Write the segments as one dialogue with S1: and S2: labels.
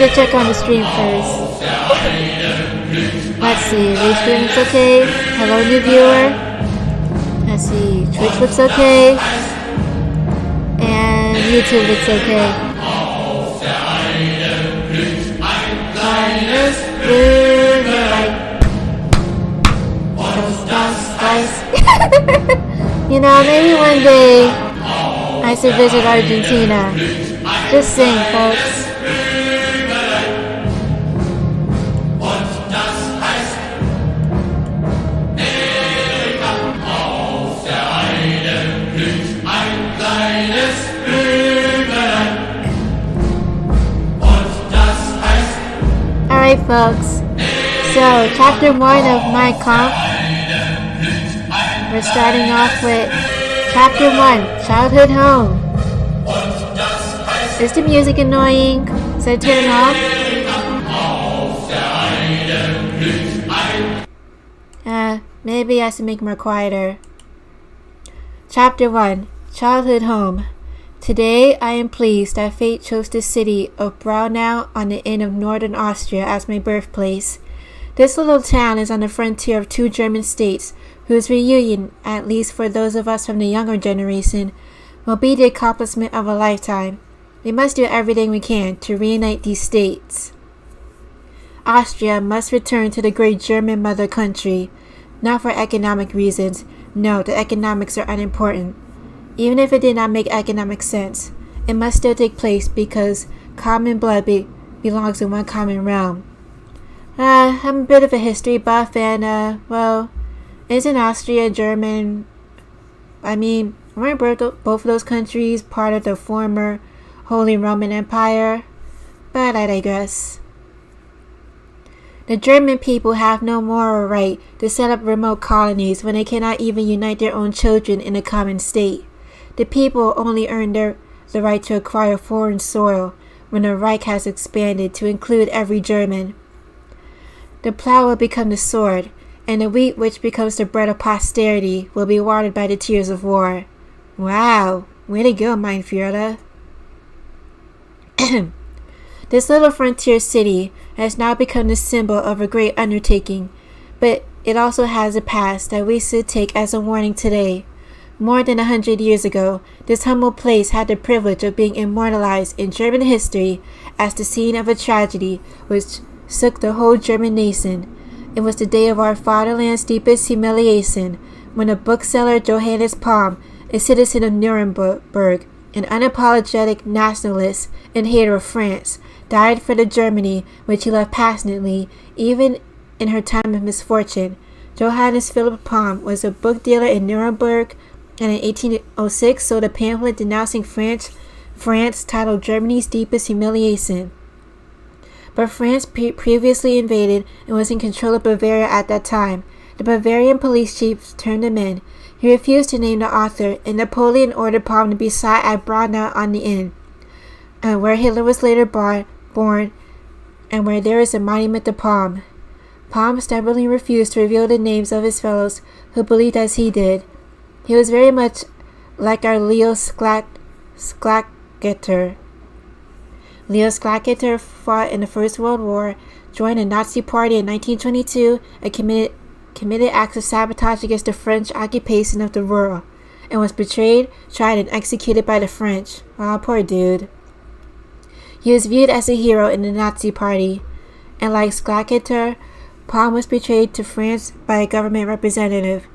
S1: need to check on the stream first. Let's see, Restream looks okay. Hello, new viewer. Let's see, Twitch looks okay. And YouTube looks okay. You know, maybe one day I should visit Argentina. Just saying, folks. Alright, folks. So, chapter 1 of my comp. We're starting off with chapter 1, Childhood Home. Is the music annoying? Should I turn it off? Maybe I should make more quieter. Chapter 1, Childhood Home. Today, I am pleased that fate chose the city of Braunau on the Inn of northern Austria as my birthplace. This little town is on the frontier of two German states, whose reunion, at least for those of us from the younger generation, will be the accomplishment of a lifetime. We must do everything we can to reunite these states. Austria must return to the great German mother country, not for economic reasons. No, the economics are unimportant. Even if it did not make economic sense, it must still take place because common blood belongs in one common realm. I'm a bit of a history buff and, isn't Austria German? I mean, weren't both of those countries part of the former Holy Roman Empire? But I digress. The German people have no moral right to set up remote colonies when they cannot even unite their own children in a common state. The people only earn the right to acquire foreign soil when the Reich has expanded to include every German. The plow will become the sword, and the wheat which becomes the bread of posterity will be watered by the tears of war. Wow, way to go, M'F0CKERS. This little frontier city has now become the symbol of a great undertaking, but it also has a past that we should take as a warning today. More than 100 years ago, this humble place had the privilege of being immortalized in German history as the scene of a tragedy which shook the whole German nation. It was the day of our fatherland's deepest humiliation when the bookseller Johannes Palm, a citizen of Nuremberg, an unapologetic nationalist and hater of France, died for the Germany which he loved passionately, even in her time of misfortune. Johannes Philipp Palm was a book dealer in Nuremberg, and in 1806 sold a pamphlet denouncing France titled Germany's Deepest Humiliation. But France previously invaded and was in control of Bavaria at that time. The Bavarian police chief turned him in. He refused to name the author, and Napoleon ordered Palm to be shot at Braunau on the Inn, where Hitler was later born, and where there is a monument to Palm. Palm stubbornly refused to reveal the names of his fellows who believed as he did. He was very much like our Leo Schlachter. Leo Schlachter fought in the First World War, joined the Nazi Party in 1922, and committed acts of sabotage against the French occupation of the Ruhr, and was betrayed, tried, and executed by the French. Wow, poor dude. He was viewed as a hero in the Nazi Party, and like Schlachter, Palm was betrayed to France by a government representative.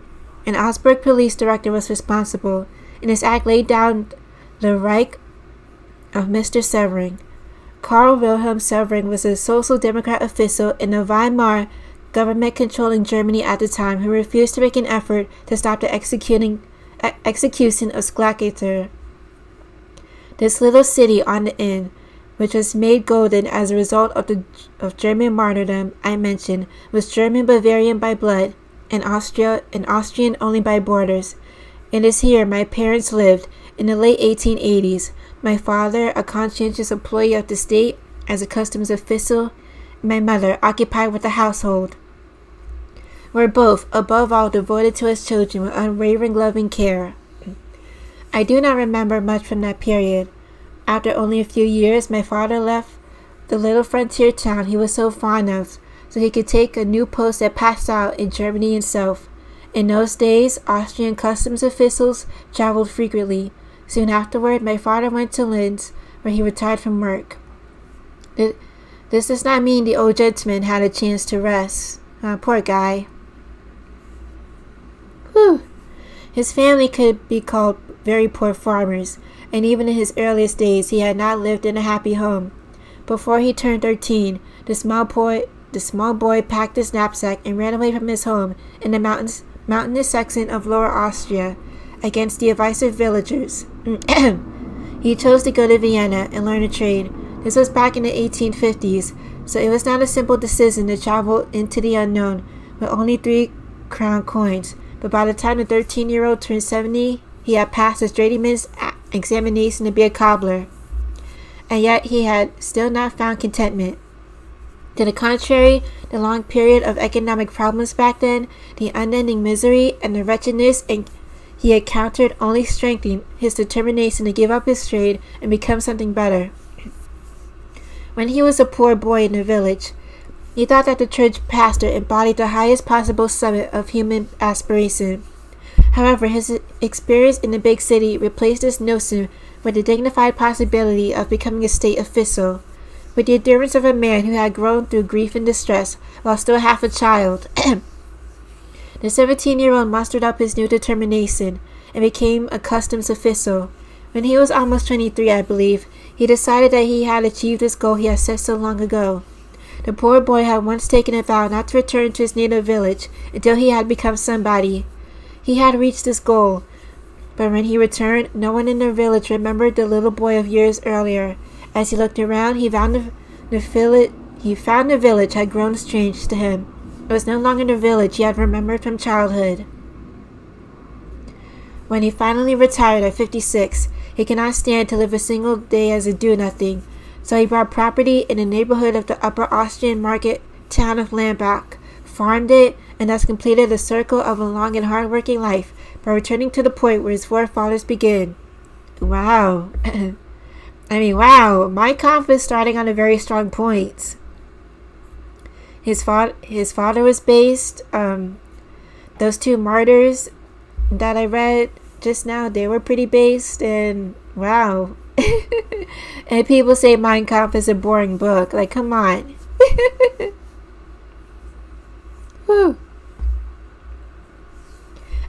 S1: An Augsburg police director was responsible, and his act laid down the Reich of Mr. Severing. Karl Wilhelm Severing was a social democrat official in the Weimar government controlling Germany at the time who refused to make an effort to stop the execution of Schlachter. This little city on the Inn, which was made golden as a result of German martyrdom I mentioned, was German Bavarian by blood, and Austrian only by borders. It is here my parents lived in the late 1880s. My father, a conscientious employee of the state as a customs official, and my mother, occupied with the household, were both, above all, devoted to his children with unwavering loving care. I do not remember much from that period. After only a few years, my father left the little frontier town he was so fond of, so he could take a new post that passed out in Germany himself. In those days, Austrian customs officials traveled frequently. Soon afterward, my father went to Linz, where he retired from work. This does not mean the old gentleman had a chance to rest. Poor guy. Whew. His family could be called very poor farmers, and even in his earliest days he had not lived in a happy home. Before he turned 13, the small boy packed his knapsack and ran away from his home in the mountainous section of Lower Austria against the advice of villagers. He chose to go to Vienna and learn a trade. This was back in the 1850s, so it was not a simple decision to travel into the unknown with only 3 crown coins. But by the time the 13-year-old turned 70, he had passed his journeyman's examination to be a cobbler. And yet he had still not found contentment. To the contrary, the long period of economic problems back then, the unending misery and the wretchedness he encountered only strengthened his determination to give up his trade and become something better. When he was a poor boy in the village, he thought that the church pastor embodied the highest possible summit of human aspiration. However, his experience in the big city replaced this notion with the dignified possibility of becoming a state official. With the endurance of a man who had grown through grief and distress while still half a child, the 17-year-old mustered up his new determination and became a customs official. When he was almost 23, I believe, he decided that he had achieved this goal he had set so long ago. The poor boy had once taken a vow not to return to his native village until he had become somebody. He had reached his goal, but when he returned, no one in the village remembered the little boy of years earlier. As he looked around, he found the village had grown strange to him. It was no longer the village he had remembered from childhood. When he finally retired at 56, he could not stand to live a single day as a do-nothing, so he bought property in the neighborhood of the Upper Austrian market town of Lambach, farmed it, and thus completed the circle of a long and hard-working life by returning to the point where his forefathers began. Wow. Wow, Mein Kampf is starting on a very strong point. His father was based, those 2 martyrs that I read just now, they were pretty based, and wow. And people say Mein Kampf is a boring book. Like, come on. Whew.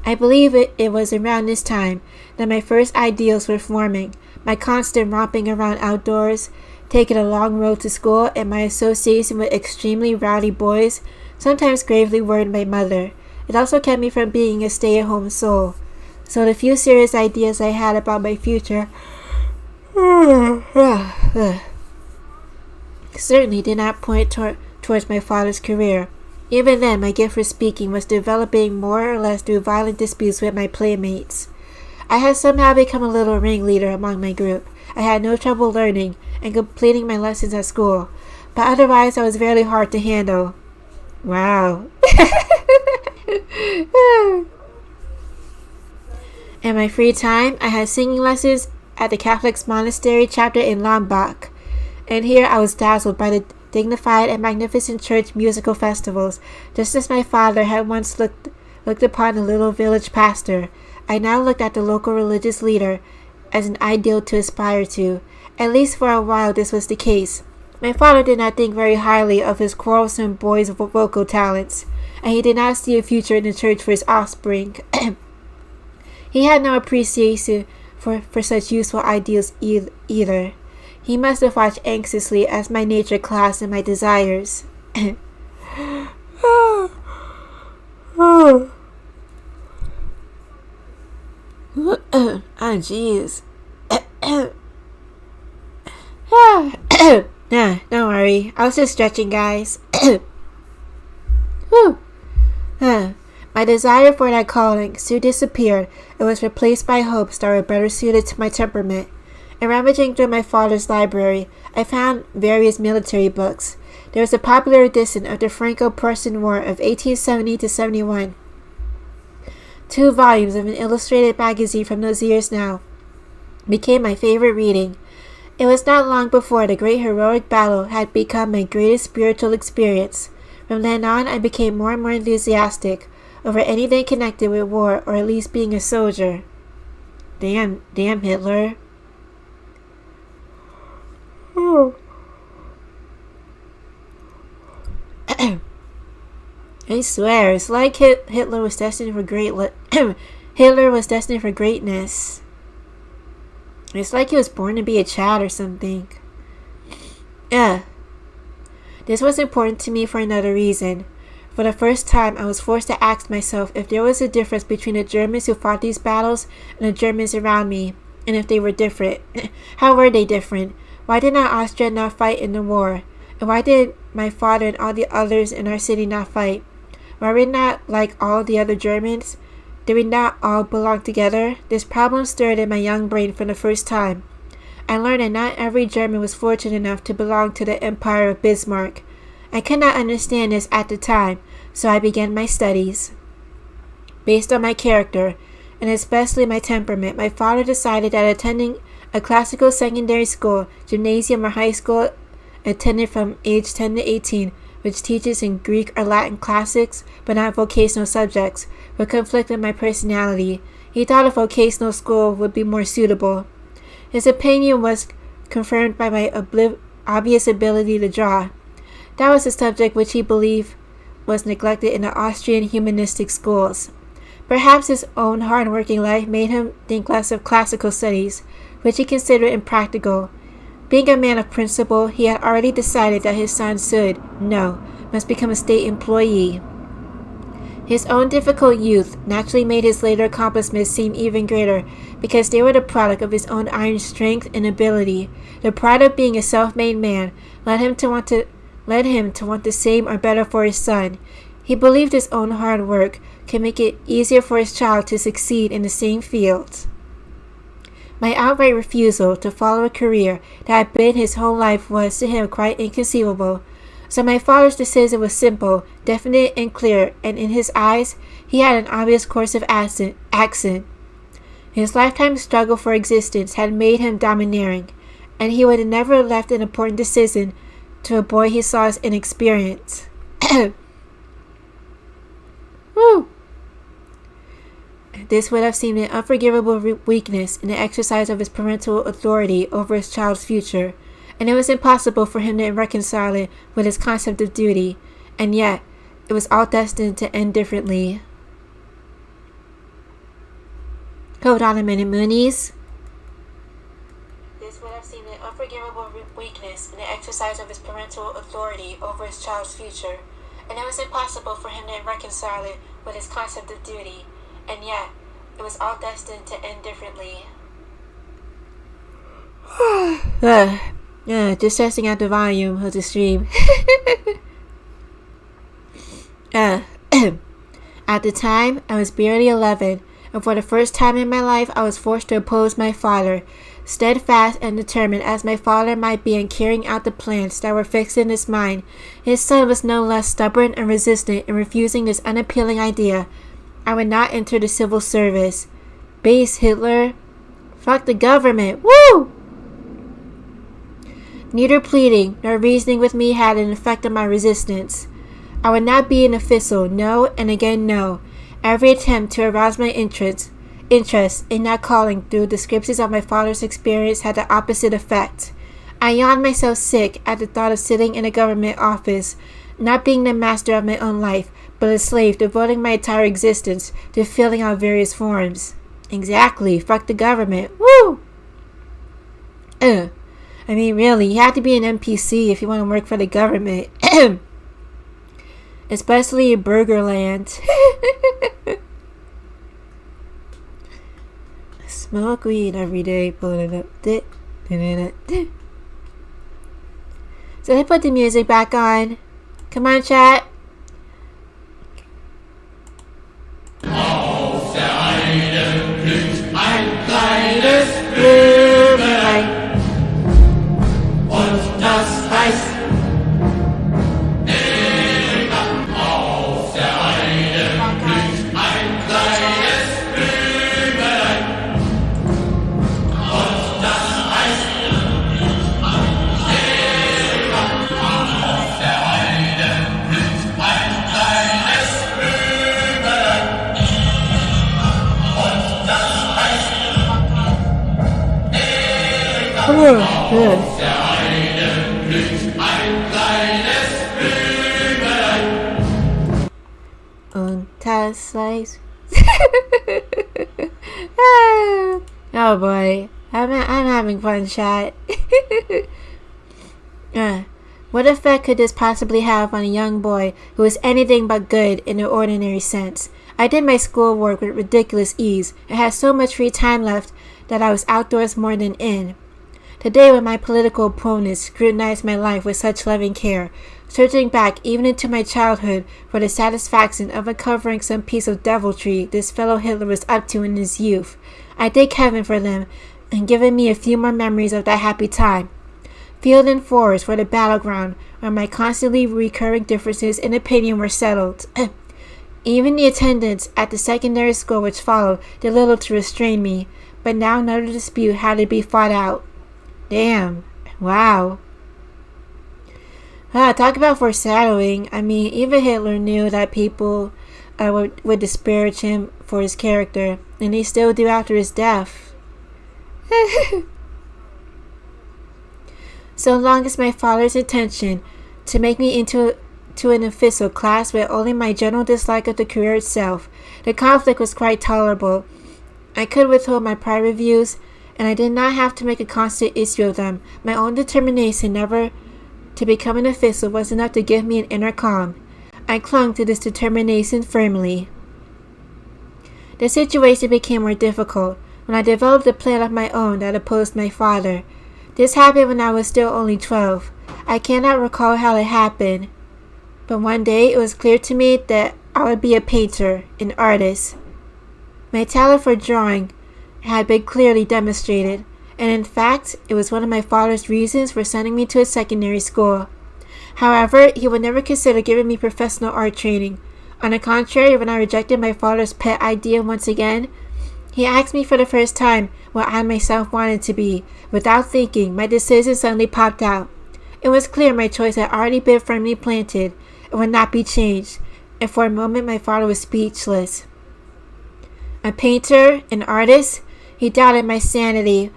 S1: I believe it was around this time that my first ideals were forming. My constant romping around outdoors, taking a long road to school, and my association with extremely rowdy boys sometimes gravely worried my mother. It also kept me from being a stay-at-home soul. So the few serious ideas I had about my future certainly did not point towards my father's career. Even then, my gift for speaking was developing more or less through violent disputes with my playmates. I had somehow become a little ringleader among my group. I had no trouble learning and completing my lessons at school, but otherwise I was very hard to handle. Wow. In my free time, I had singing lessons at the Catholic monastery chapter in Lambach, and here I was dazzled by the dignified and magnificent church musical festivals. Just as my father had once looked upon the little village pastor, I now looked at the local religious leader as an ideal to aspire to. At least for a while this was the case. My father did not think very highly of his quarrelsome boy's vocal talents, and he did not see a future in the church for his offspring. He had no appreciation for such useful ideals either. He must have watched anxiously as my nature clashed in my desires. Oh, jeez. Nah, don't worry. I was just stretching, guys. My desire for that calling soon disappeared and was replaced by hopes that were better suited to my temperament. In rummaging through my father's library, I found various military books. There was a popular edition of the Franco-Prussian War of 1870 to 71. 2 volumes of an illustrated magazine from those years now became my favorite reading. It was not long before the great heroic battle had become my greatest spiritual experience. From then on, I became more and more enthusiastic over anything connected with war, or at least being a soldier. Damn Hitler. I swear, it's like Hitler was destined for Hitler was destined for greatness. It's like he was born to be a Chad or something. This was important to me for another reason. For the first time, I was forced to ask myself if there was a difference between the Germans who fought these battles and the Germans around me, and if they were different. How were they different? Why did not Austria not fight in the war? And why did my father and all the others in our city not fight? Were we not like all the other Germans? Did we not all belong together? This problem stirred in my young brain for the first time. I learned that not every German was fortunate enough to belong to the Empire of Bismarck. I could not understand this at the time, so I began my studies. Based on my character, and especially my temperament, my father decided that attending a classical secondary school, gymnasium, or high school attended from age 10 to 18, which teaches in Greek or Latin classics, but not vocational subjects, would conflict with my personality. He thought a vocational school would be more suitable. His opinion was confirmed by my obvious ability to draw. That was a subject which he believed was neglected in the Austrian humanistic schools. Perhaps his own hard-working life made him think less of classical studies, which he considered impractical. Being a man of principle, he had already decided that his son must become a state employee. His own difficult youth naturally made his later accomplishments seem even greater, because they were the product of his own iron strength and ability. The pride of being a self-made man led him to want the same or better for his son. He believed his own hard work could make it easier for his child to succeed in the same field. My outright refusal to follow a career that had been his whole life was to him quite inconceivable. So my father's decision was simple, definite, and clear, and in his eyes, he had an obvious course of action. His lifetime struggle for existence had made him domineering, and he would have never left an important decision to a boy he saw as inexperienced. Woo! This would have seemed an unforgivable weakness in the exercise of his parental authority over his child's future, and it was impossible for him to reconcile it with his concept of duty, and yet it was all destined to end differently. Hold on a minute, Moonies. This would have seemed an unforgivable weakness in the exercise of his parental authority over his child's future, and it was impossible for him to reconcile it with his concept of duty, and yet it was all destined to end differently. Just testing out the volume of the stream. At the time, I was barely 11, and for the first time in my life, I was forced to oppose my father, steadfast and determined as my father might be in carrying out the plans that were fixed in his mind. His son was no less stubborn and resistant in refusing this unappealing idea. I would not enter the civil service. Base Hitler. Fuck the government. Woo! Neither pleading nor reasoning with me had an effect on my resistance. I would not be an official. No, and again no. Every attempt to arouse my interest in that calling through descriptions of my father's experience had the opposite effect. I yawned myself sick at the thought of sitting in a government office, not being the master of my own life, but a slave devoting my entire existence to filling out various forms. Exactly. Fuck the government. Woo! I mean, really, you have to be an NPC if you want to work for the government. Especially in Burgerland. Smoke weed every day, pulling it up. So they put the music back on. Come on, chat.
S2: Auf der Heide blüht ein kleines
S1: Blümlein.
S2: und das heißt auf der Heide blüht ein kleines Blümlein und das heißt
S1: Und das slice. Oh boy, I'm having fun, chat. What effect could this possibly have on a young boy who is anything but good in an ordinary sense? I did my schoolwork with ridiculous ease and had so much free time left that I was outdoors more than in. Today, when my political opponents scrutinized my life with such loving care, searching back even into my childhood for the satisfaction of uncovering some piece of deviltry this fellow Hitler was up to in his youth, I thank heaven for them and given me a few more memories of that happy time. Field and forest were the battleground where my constantly recurring differences in opinion were settled. Even the attendance at the secondary school which followed did little to restrain me, but now another dispute had to be fought out. Damn. Wow. Talk about foreshadowing. I mean, even Hitler knew that people would disparage him for his character, and they still do after his death. So long as my father's intention to make me into an official class with only my general dislike of the career itself, the conflict was quite tolerable. I could withhold my private views, and I did not have to make a constant issue of them. My own determination never to become an official was enough to give me an inner calm. I clung to this determination firmly. The situation became more difficult when I developed a plan of my own that opposed my father. This happened when I was still only 12. I cannot recall how it happened, but one day it was clear to me that I would be a painter, an artist. My talent for drawing had been clearly demonstrated, and in fact, it was one of my father's reasons for sending me to a secondary school. However, he would never consider giving me professional art training. On the contrary, when I rejected my father's pet idea once again, he asked me for the first time what I myself wanted to be. Without thinking, my decision suddenly popped out. It was clear my choice had already been firmly planted and would not be changed, and for a moment my father was speechless. A painter, an artist? He doubted my sanity,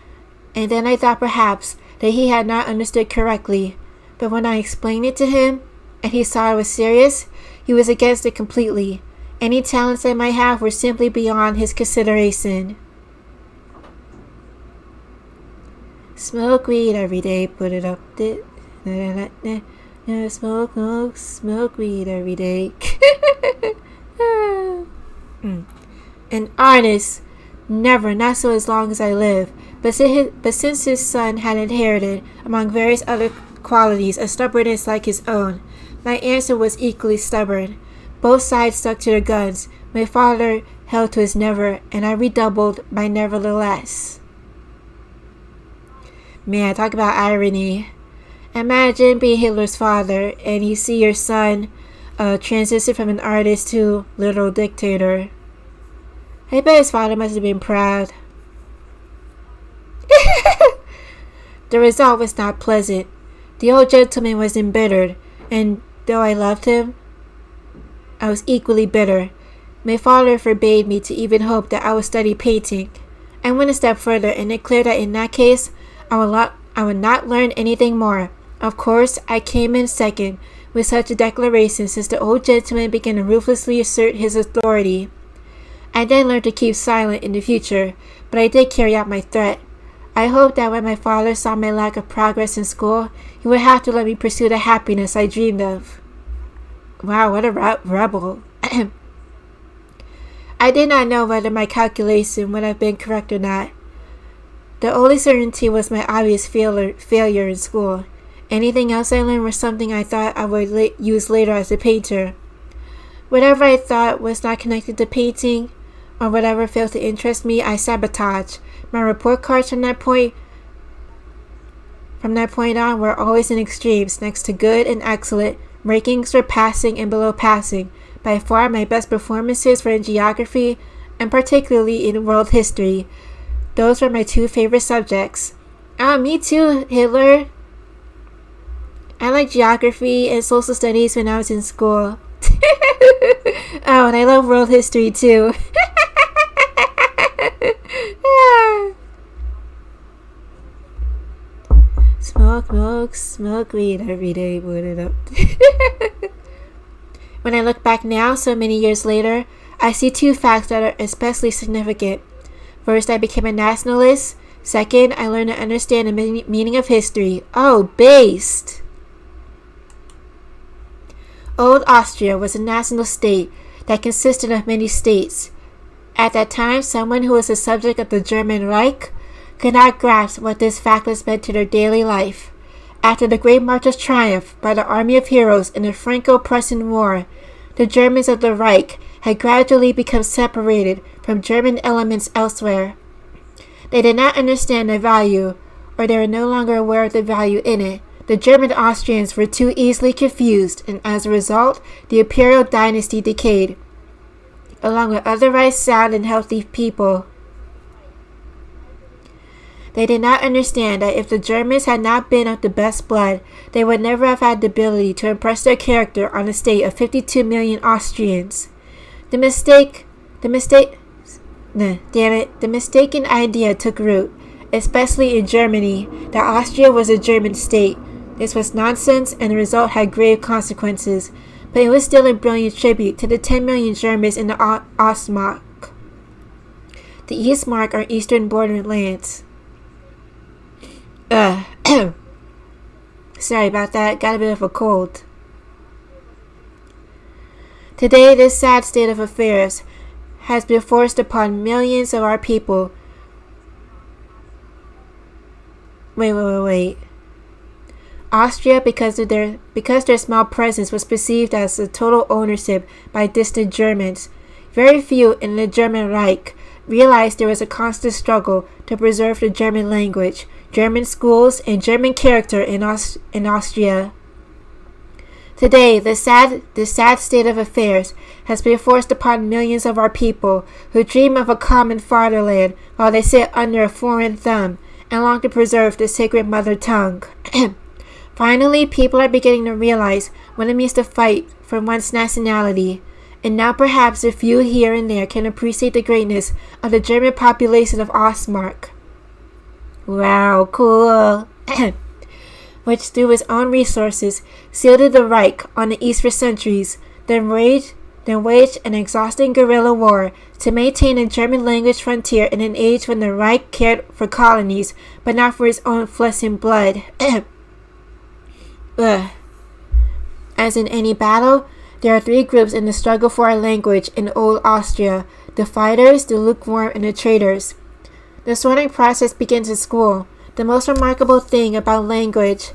S1: and then I thought perhaps that he had not understood correctly. But when I explained it to him, and he saw I was serious, he was against it completely. Any talents I might have were simply beyond his consideration. Smoke weed every day, put it up there. Smoke weed every day. An artist, never, not so as long as I live. But since his son had inherited, among various other qualities, a stubbornness like his own, my answer was equally stubborn. Both sides stuck to their guns. My father held to his never, and I redoubled my nevertheless. Man, talk about irony. Imagine being Hitler's father, and you see your son transition from an artist to literal dictator. I bet his father must have been proud. The result was not pleasant. The old gentleman was embittered, and though I loved him, I was equally bitter. My father forbade me to even hope that I would study painting. I went a step further and declared that in that case, I would not learn anything more. Of course, I came in second with such a declaration since the old gentleman began to ruthlessly assert his authority. I then learned to keep silent in the future, but I did carry out my threat. I hoped that when my father saw my lack of progress in school, he would have to let me pursue the happiness I dreamed of. Wow, what a rebel. I did not know whether my calculation would have been correct or not. The only certainty was my obvious failure in school. Anything else I learned was something I thought I would use later as a painter. Whatever I thought was not connected to painting, or whatever failed to interest me, I sabotaged. My report cards from that point on were always in extremes, next to good and excellent, rankings were passing and below passing. By far my best performances were in geography, and particularly in world history. Those were my two favorite subjects. Me too, Hitler. I liked geography and social studies when I was in school. Oh, and I love world history too. smoke weed every day, put it up. When I look back now, so many years later, I see two facts that are especially significant. First, I became a nationalist. Second, I learned to understand the meaning of history. Oh, based! Old Austria was a national state that consisted of many states. At that time, someone who was a subject of the German Reich could not grasp what this fact meant to their daily life. After the Great March of Triumph by the Army of Heroes in the Franco-Prussian War, the Germans of the Reich had gradually become separated from German elements elsewhere. They did not understand the value, or they were no longer aware of the value in it. The German Austrians were too easily confused, and as a result, the imperial dynasty decayed, along with otherwise sound and healthy people. They did not understand that if the Germans had not been of the best blood, they would never have had the ability to impress their character on a state of 52 million Austrians. The mistaken idea took root, especially in Germany, that Austria was a German state. This was nonsense, and the result had grave consequences, but it was still a brilliant tribute to the 10 million Germans in the Ostmark. The Eastmark are eastern borderlands. Sorry about that, got a bit of a cold. Today, this sad state of affairs has been forced upon millions of our people. Wait. Austria, because their small presence was perceived as a total ownership by distant Germans. Very few in the German Reich realized there was a constant struggle to preserve the German language, German schools, and German character in Austria. Today, the sad state of affairs has been forced upon millions of our people who dream of a common fatherland while they sit under a foreign thumb and long to preserve the sacred mother tongue. Finally, people are beginning to realize what it means to fight for one's nationality, and now perhaps a few here and there can appreciate the greatness of the German population of Ostmark. Wow, cool. Which through its own resources shielded the Reich on the East for centuries, then waged an exhausting guerrilla war to maintain a German language frontier in an age when the Reich cared for colonies, but not for its own flesh and blood. As in any battle, there are three groups in the struggle for our language in Old Austria: the fighters, the lukewarm, and the traitors. The sorting process begins in school. The most remarkable thing about a language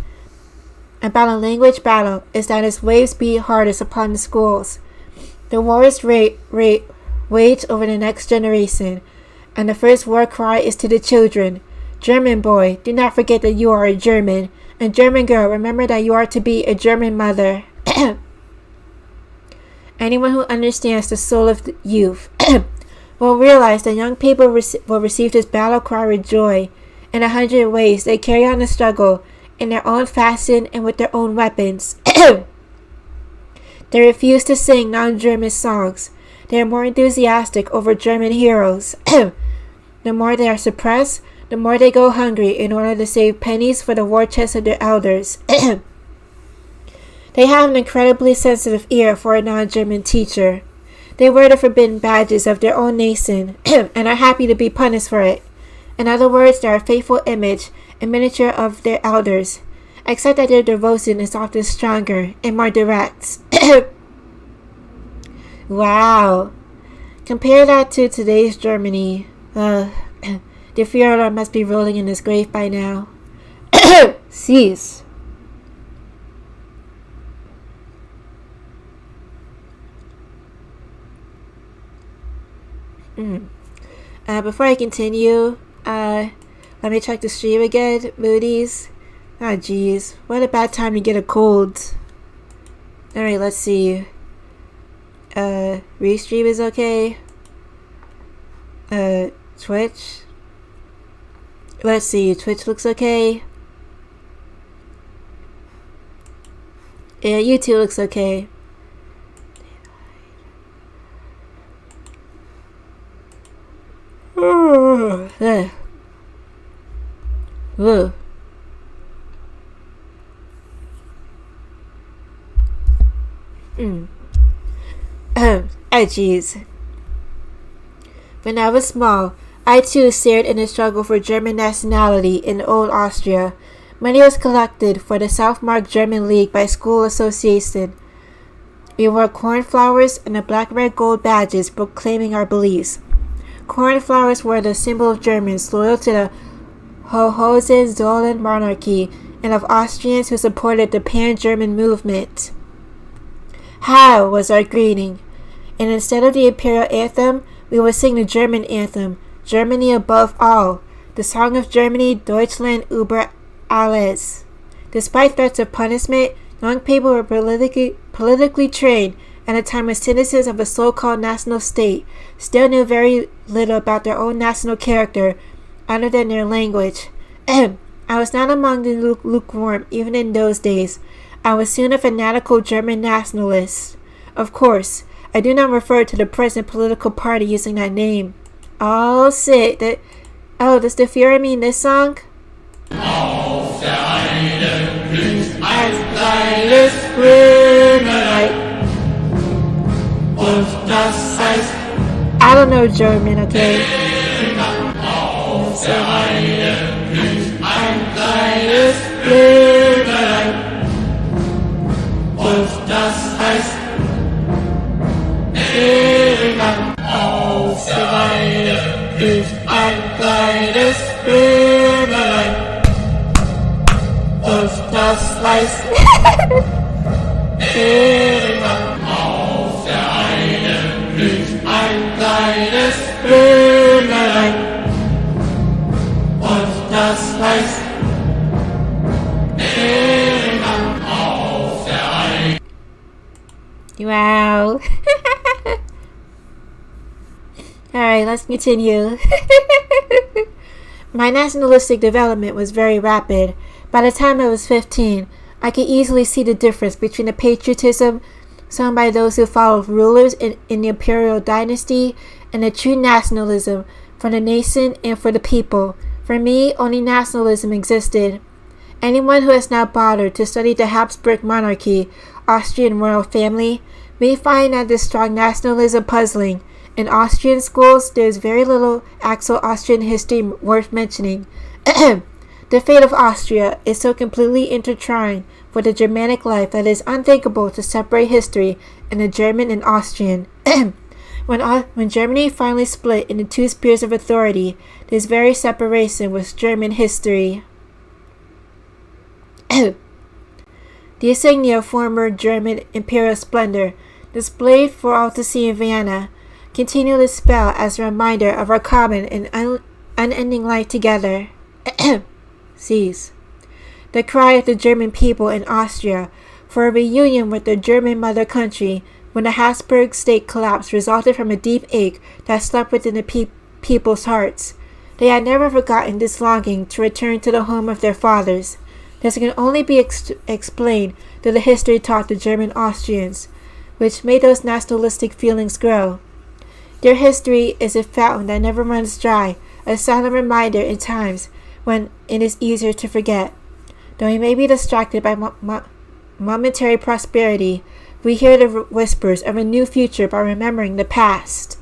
S1: battle is that its waves beat hardest upon the schools. The war is waged over the next generation, and the first war cry is to the children. German boy, do not forget that you are a German, and German girl, remember that you are to be a German mother. Anyone who understands the soul of the youth will realize that young people will receive this battle cry with joy. In 100 ways, they carry on the struggle in their own fashion and with their own weapons. They refuse to sing non-German songs. They are more enthusiastic over German heroes. The more they are suppressed, the more they go hungry in order to save pennies for the war chest of their elders. They have an incredibly sensitive ear for a non-German teacher. They wear the forbidden badges of their own nation and are happy to be punished for it. In other words, they are a faithful image and miniature of their elders, except that their devotion is often stronger and more direct. Wow. Compare that to today's Germany. The Führer must be rolling in his grave by now. Cease. Before I continue, let me check the stream again. Moody's. Ah, jeez. What a bad time to get a cold. Alright, let's see. Restream is okay. Twitch. Let's see. Twitch looks okay. Yeah, YouTube looks okay. Oh, jeez. When I was small, I too shared in the struggle for German nationality in old Austria. Money was collected for the South-Mark German League by school association. We wore cornflowers and the black-red-gold badges proclaiming our beliefs. Cornflowers were the symbol of Germans loyal to the Hohenzollern monarchy and of Austrians who supported the pan-German movement. How was our greeting? And instead of the imperial anthem, we would sing the German anthem, Germany above all, the song of Germany, Deutschland über alles. Despite threats of punishment, young people were politically trained at a time when citizens of a so-called national state still knew very little about their own national character other than their language. I was not among the lukewarm even in those days. I was soon a fanatical German nationalist. Of course, I do not refer to the present political party using that name. Oh, shit. Does the Führer mean this song?
S3: Auf der einen blüht
S1: Ein kleines Grünlein.
S3: und das heißt,
S1: I don't know German, okay?
S3: auf der einen blüht
S1: Ein kleines Grünlein.
S3: und das heißt,
S1: Aus der Weide blüht ein kleines Grünlein. Und das weiß
S3: auf der einen blüht
S1: ein kleines Grünlein.
S3: und das heißt, auf der einen.
S1: Wow. Alright, let's continue. My nationalistic development was very rapid. By the time I was 15, I could easily see the difference between the patriotism shown by those who followed rulers in the imperial dynasty and the true nationalism for the nation and for the people. For me, only nationalism existed. Anyone who has not bothered to study the Habsburg monarchy, Austrian royal family, may find that this strong nationalism puzzling. In Austrian schools, there is very little actual Austrian history worth mentioning. The fate of Austria is so completely intertwined with the Germanic life that it is unthinkable to separate history in the German and Austrian. When Germany finally split into two spheres of authority, this very separation was German history. The insignia of former German imperial splendor, displayed for all to see in Vienna, continue to spell as a reminder of our common and unending life together. Cease. The cry of the German people in Austria for a reunion with their German mother country when the Habsburg state collapsed resulted from a deep ache that slept within the people's hearts. They had never forgotten this longing to return to the home of their fathers. This can only be explained through the history taught to German Austrians, which made those nationalistic feelings grow. Their history is a fountain that never runs dry, a silent reminder in times when it is easier to forget. Though we may be distracted by momentary prosperity, we hear the whispers of a new future by remembering the past.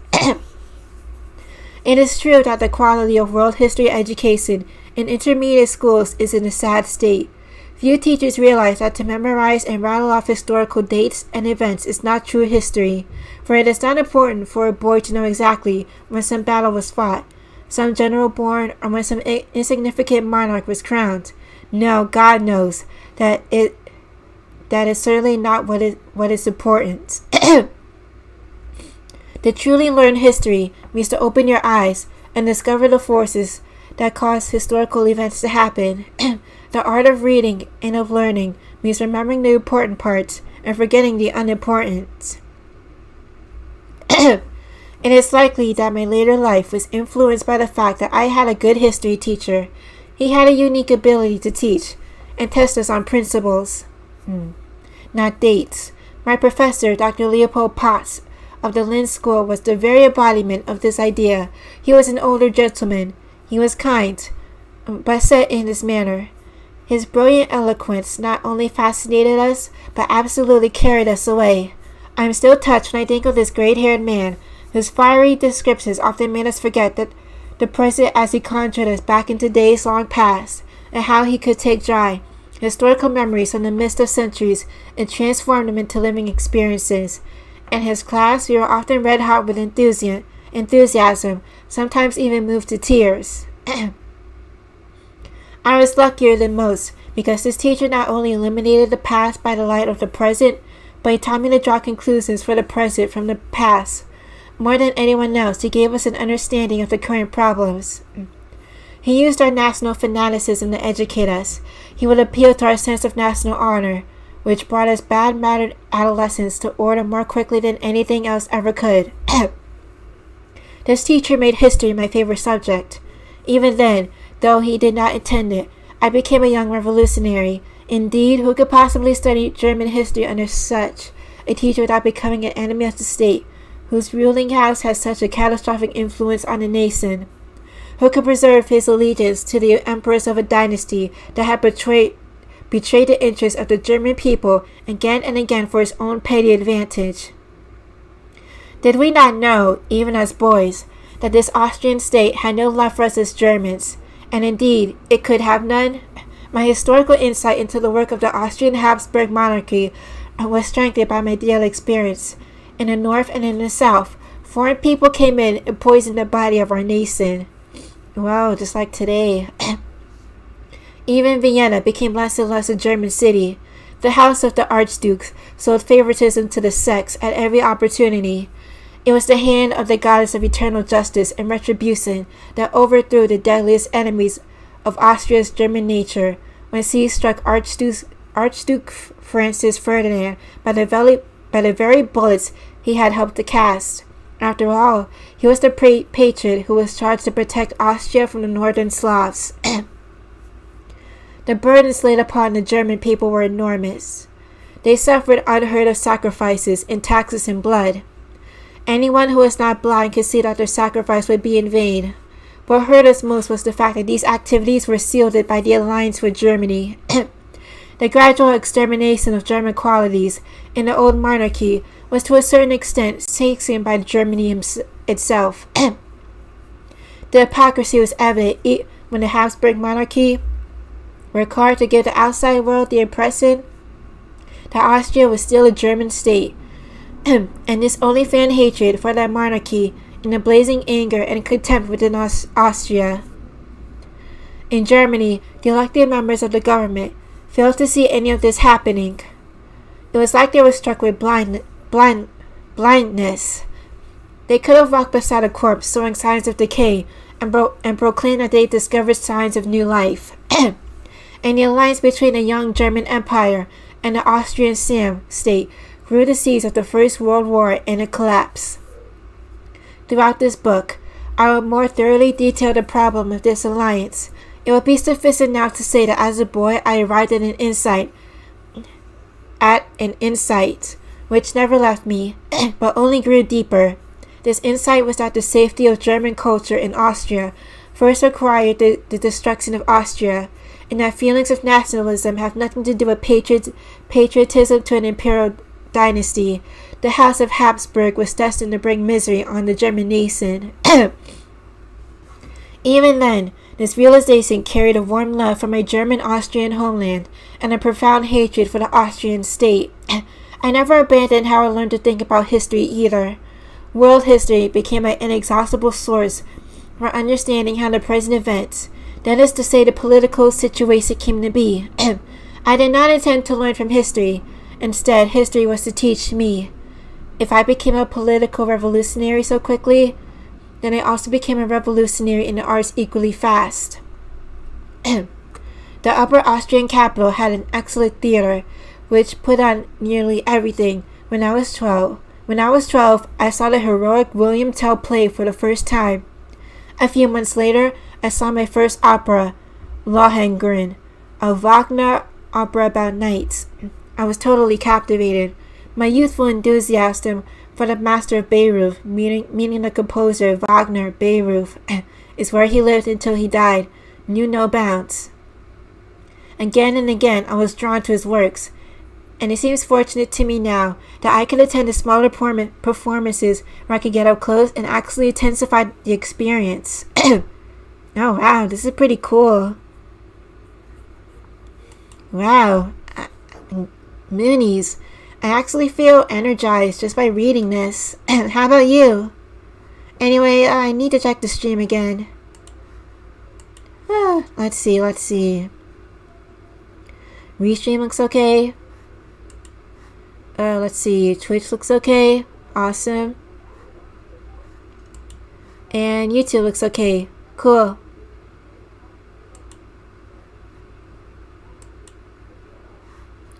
S1: It is true that the quality of world history education in intermediate schools is in a sad state. Few teachers realize that to memorize and rattle off historical dates and events is not true history, for it is not important for a boy to know exactly when some battle was fought, some general born, or when some insignificant monarch was crowned. No, God knows that is certainly not what is important. To truly learn history means to open your eyes and discover the forces that cause historical events to happen. The art of reading and of learning means remembering the important parts and forgetting the unimportant. It is likely that my later life was influenced by the fact that I had a good history teacher. He had a unique ability to teach and test us on principles, not dates. My professor, Dr. Leopold Potts of the Linz School, was the very embodiment of this idea. He was an older gentleman. He was kind, but said in this manner. His brilliant eloquence not only fascinated us, but absolutely carried us away. I am still touched when I think of this gray-haired man, whose fiery descriptions often made us forget that the present as he conjured us back into days long past, and how he could take dry historical memories from the midst of centuries and transform them into living experiences. In his class, we were often red-hot with enthusiasm, sometimes even moved to tears. I was luckier than most, because this teacher not only illuminated the past by the light of the present, but he taught me to draw conclusions for the present from the past. More than anyone else, he gave us an understanding of the current problems. He used our national fanaticism to educate us. He would appeal to our sense of national honor, which brought us bad-mannered adolescents to order more quickly than anything else ever could. This teacher made history my favorite subject. Even then, though he did not intend it, I became a young revolutionary. Indeed, who could possibly study German history under such a teacher without becoming an enemy of the state, whose ruling house has such a catastrophic influence on the nation? Who could preserve his allegiance to the emperors of a dynasty that had betrayed the interests of the German people again and again for his own petty advantage? Did we not know, even as boys, that this Austrian state had no love for us as Germans, and indeed it could have none? My historical insight into the work of the Austrian Habsburg monarchy was strengthened by my daily experience. In the north and in the south, foreign people came in and poisoned the body of our nation. Wow, just like today. Even Vienna became less and less a German city. The house of the archdukes showed favoritism to the sex at every opportunity. It was the hand of the goddess of eternal justice and retribution that overthrew the deadliest enemies of Austria's German nature when she struck Archduke Francis Ferdinand by the very bullets he had helped to cast. After all, he was the patriot who was charged to protect Austria from the northern Slavs. The burdens laid upon the German people were enormous. They suffered unheard of sacrifices in taxes and blood. Anyone who was not blind could see that their sacrifice would be in vain. What hurt us most was the fact that these activities were shielded by the alliance with Germany. The gradual extermination of German qualities in the old monarchy was to a certain extent sanctioned by Germany itself. The hypocrisy was evident when the Habsburg monarchy worked hard to give the outside world the impression that Austria was still a German state, and this only fanned hatred for that monarchy in a blazing anger and contempt within Austria. In Germany, the elected members of the government failed to see any of this happening. It was like they were struck with blindness. They could have walked beside a corpse showing signs of decay and proclaimed that they discovered signs of new life. And the alliance between the young German Empire and the Austrian state grew the seeds of the First World War and it collapsed. Throughout this book, I will more thoroughly detail the problem of this alliance. It would be sufficient now to say that as a boy I arrived at an insight which never left me, but only grew deeper. This insight was that the safety of German culture in Austria first required the destruction of Austria, and that feelings of nationalism have nothing to do with patriotism to an imperial dynasty. The House of Habsburg was destined to bring misery on the German nation. Even then, this realization carried a warm love for my German-Austrian homeland and a profound hatred for the Austrian state. I never abandoned how I learned to think about history either. World history became my inexhaustible source for understanding how the present events, that is to say the political situation, came to be. I did not intend to learn from history. Instead, history was to teach me. If I became a political revolutionary so quickly, then I also became a revolutionary in the arts equally fast. The Upper Austrian capital had an excellent theater, which put on nearly everything. When I was 12, I saw the heroic William Tell play for the first time. A few months later, I saw my first opera, Lohengrin, a Wagner opera about knights. I was totally captivated. My youthful enthusiasm for the master of Bayreuth, meaning the composer Wagner, Bayreuth, is where he lived until he died, knew no bounds. Again and again I was drawn to his works, and it seems fortunate to me now that I could attend the smaller performances where I could get up close and actually intensify the experience. Oh wow, this is pretty cool. Wow, Moonies, I actually feel energized just by reading this. How about you? Anyway, I need to check the stream again. Let's see. Restream looks okay. Let's see. Twitch looks okay. Awesome. And YouTube looks okay. Cool.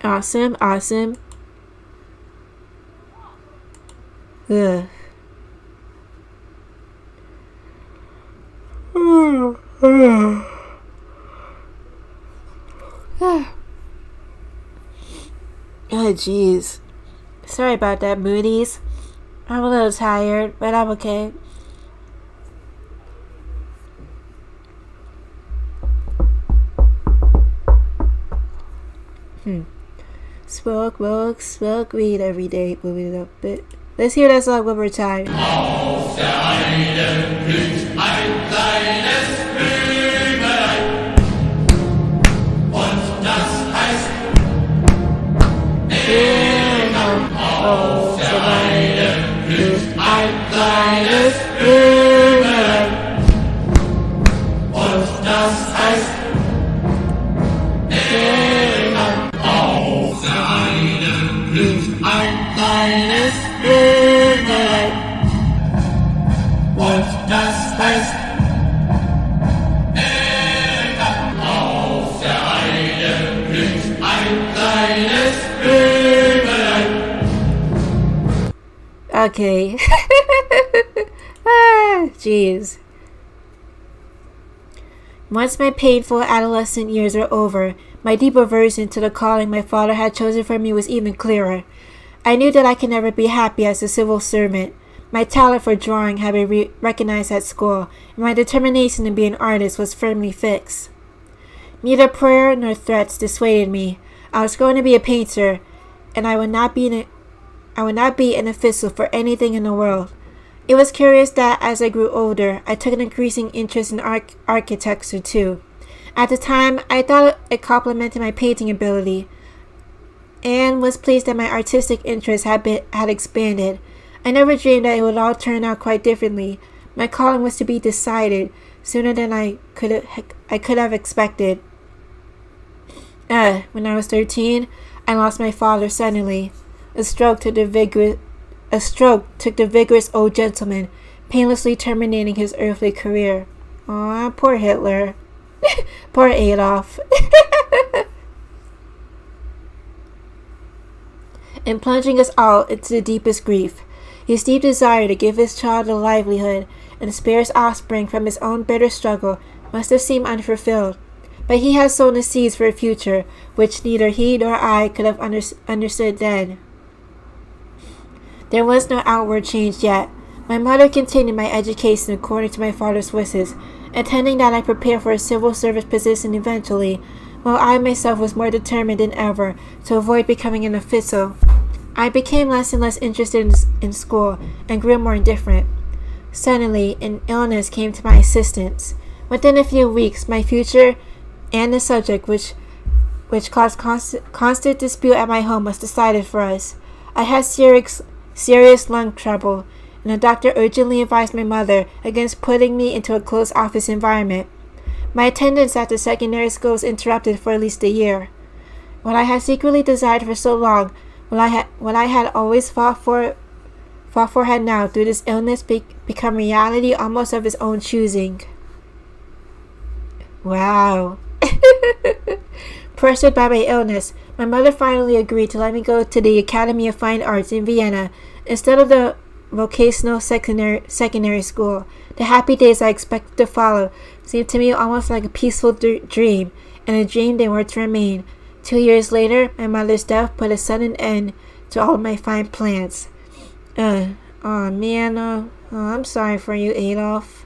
S1: Awesome. Ugh. Oh jeez. Sorry about that, Moody's. I'm a little tired, but I'm okay. Smoke weed every day. Moving it up a bit. Let's hear that song one more time.
S3: Auf der Heide blüht ein kleines Blümelein. Und das heißt auf der Heide blüht ein kleines Blümelein. Und das heißt auf der Heide blüht ein kleines Blümelein. Und das heißt auf der Heide blüht ein kleines Blümelein.
S1: Okay. Jeez. Once my painful adolescent years were over, my deep aversion to the calling my father had chosen for me was even clearer. I knew that I could never be happy as a civil servant. My talent for drawing had been recognized at school, and my determination to be an artist was firmly fixed. Neither prayer nor threats dissuaded me. I was going to be a painter, and I would not be an official for anything in the world. It was curious that as I grew older, I took an increasing interest in architecture too. At the time, I thought it complemented my painting ability, and was pleased that my artistic interest had expanded. I never dreamed that it would all turn out quite differently. My calling was to be decided sooner than I could have expected. When I was 13, I lost my father suddenly. A stroke took the vigorous old gentleman, painlessly terminating his earthly career. Aw, poor Hitler. Poor Adolf. And plunging us all into the deepest grief. His deep desire to give his child a livelihood and spare his offspring from his own bitter struggle must have seemed unfulfilled. But he had sown the seeds for a future which neither he nor I could have understood then. There was no outward change yet. My mother continued my education according to my father's wishes, intending that I prepare for a civil service position eventually, while I myself was more determined than ever to avoid becoming an official. I became less and less interested in school and grew more indifferent. Suddenly, an illness came to my assistance. Within a few weeks, my future and the subject which caused constant dispute at my home was decided for us. I had serious lung trouble, and the doctor urgently advised my mother against putting me into a closed office environment. My attendance at the secondary school was interrupted for at least a year. What I had secretly desired for so long, what I had always fought for had now, through this illness, become reality almost of its own choosing. Wow. Pressured by my illness, my mother finally agreed to let me go to the Academy of Fine Arts in Vienna instead of the vocational secondary school. The happy days I expected to follow seemed to me almost like a peaceful dream, and a dream they were to remain. 2 years later, my mother's death put a sudden end to all of my fine plans. I'm sorry for you, Adolf.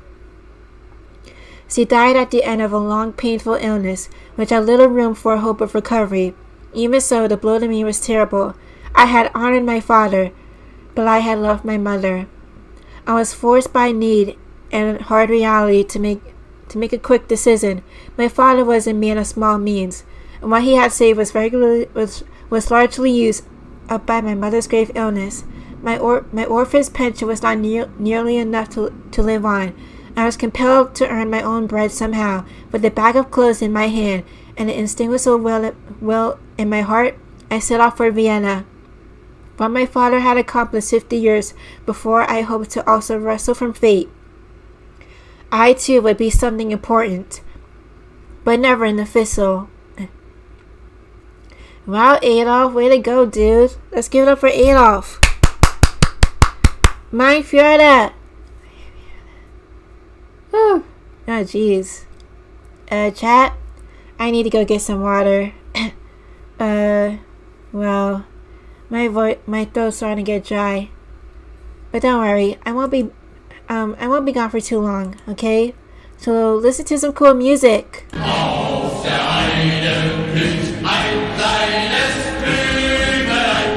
S1: She died at the end of a long, painful illness, which had little room for hope of recovery. Even so, the blow to me was terrible. I had honored my father, but I had loved my mother. I was forced by need and hard reality to make a quick decision. My father was a man of small means, and what he had saved was largely used up by my mother's grave illness. My orphan's pension was not nearly enough to live on. I was compelled to earn my own bread somehow. With a bag of clothes in my hand and an instinctual will in my heart, I set off for Vienna. What my father had accomplished 50 years before, I hoped to also wrestle from fate. I too would be something important, but never an official. Wow, Adolf, way to go, dude. Let's give it up for Adolf. M'F0CKERS. Whew. Oh, jeez. Chat, I need to go get some water. Well, my throat's starting to get dry. But don't worry, I won't be gone for too long, okay? So listen to some cool music.
S3: Auf der Heide blüht ein kleines Blümelein.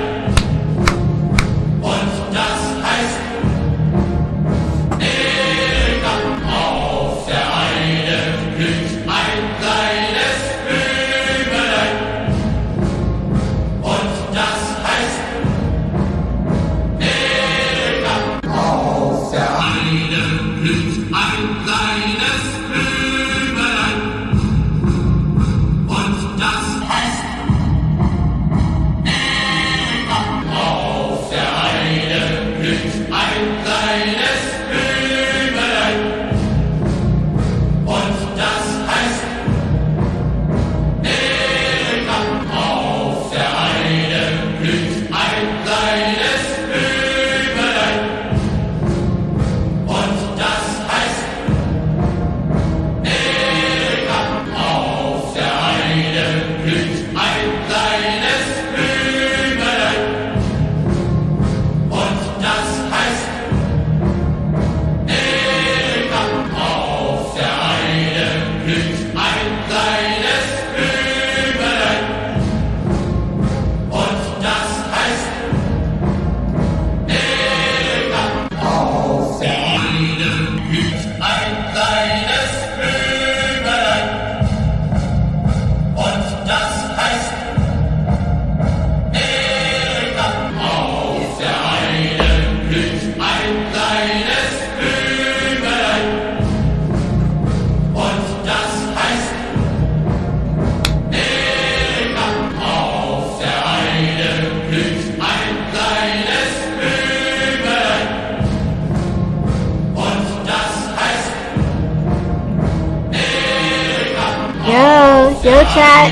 S3: Und das heißt Erika. Auf der Heide blüht ein kleines Blümelein. Und das heißt Erika. Auf der Heide blüht ein kleines Blümelein. Und das heißt Erika. Auf der Heide blüht ein kleines Blümelein. Und das heißt Erika. Auf der Heide blüht ein kleines Blümelein. Und das heißt Erika. Auf der Heide blüht ein kleines Blümelein. Und das heißt Erika. Auf der Heide blüht ein kleines Blümelein. Und das heißt Erika. Auf der Heide blüht ein kleines Blümelein. Und das heißt Erika. Auf der Heide blüht ein kleines Blümelein. Und das heißt Erika. Auf der Heide blüht ein kleines Blümelein. Und das heißt Erika.
S1: Yo, chat.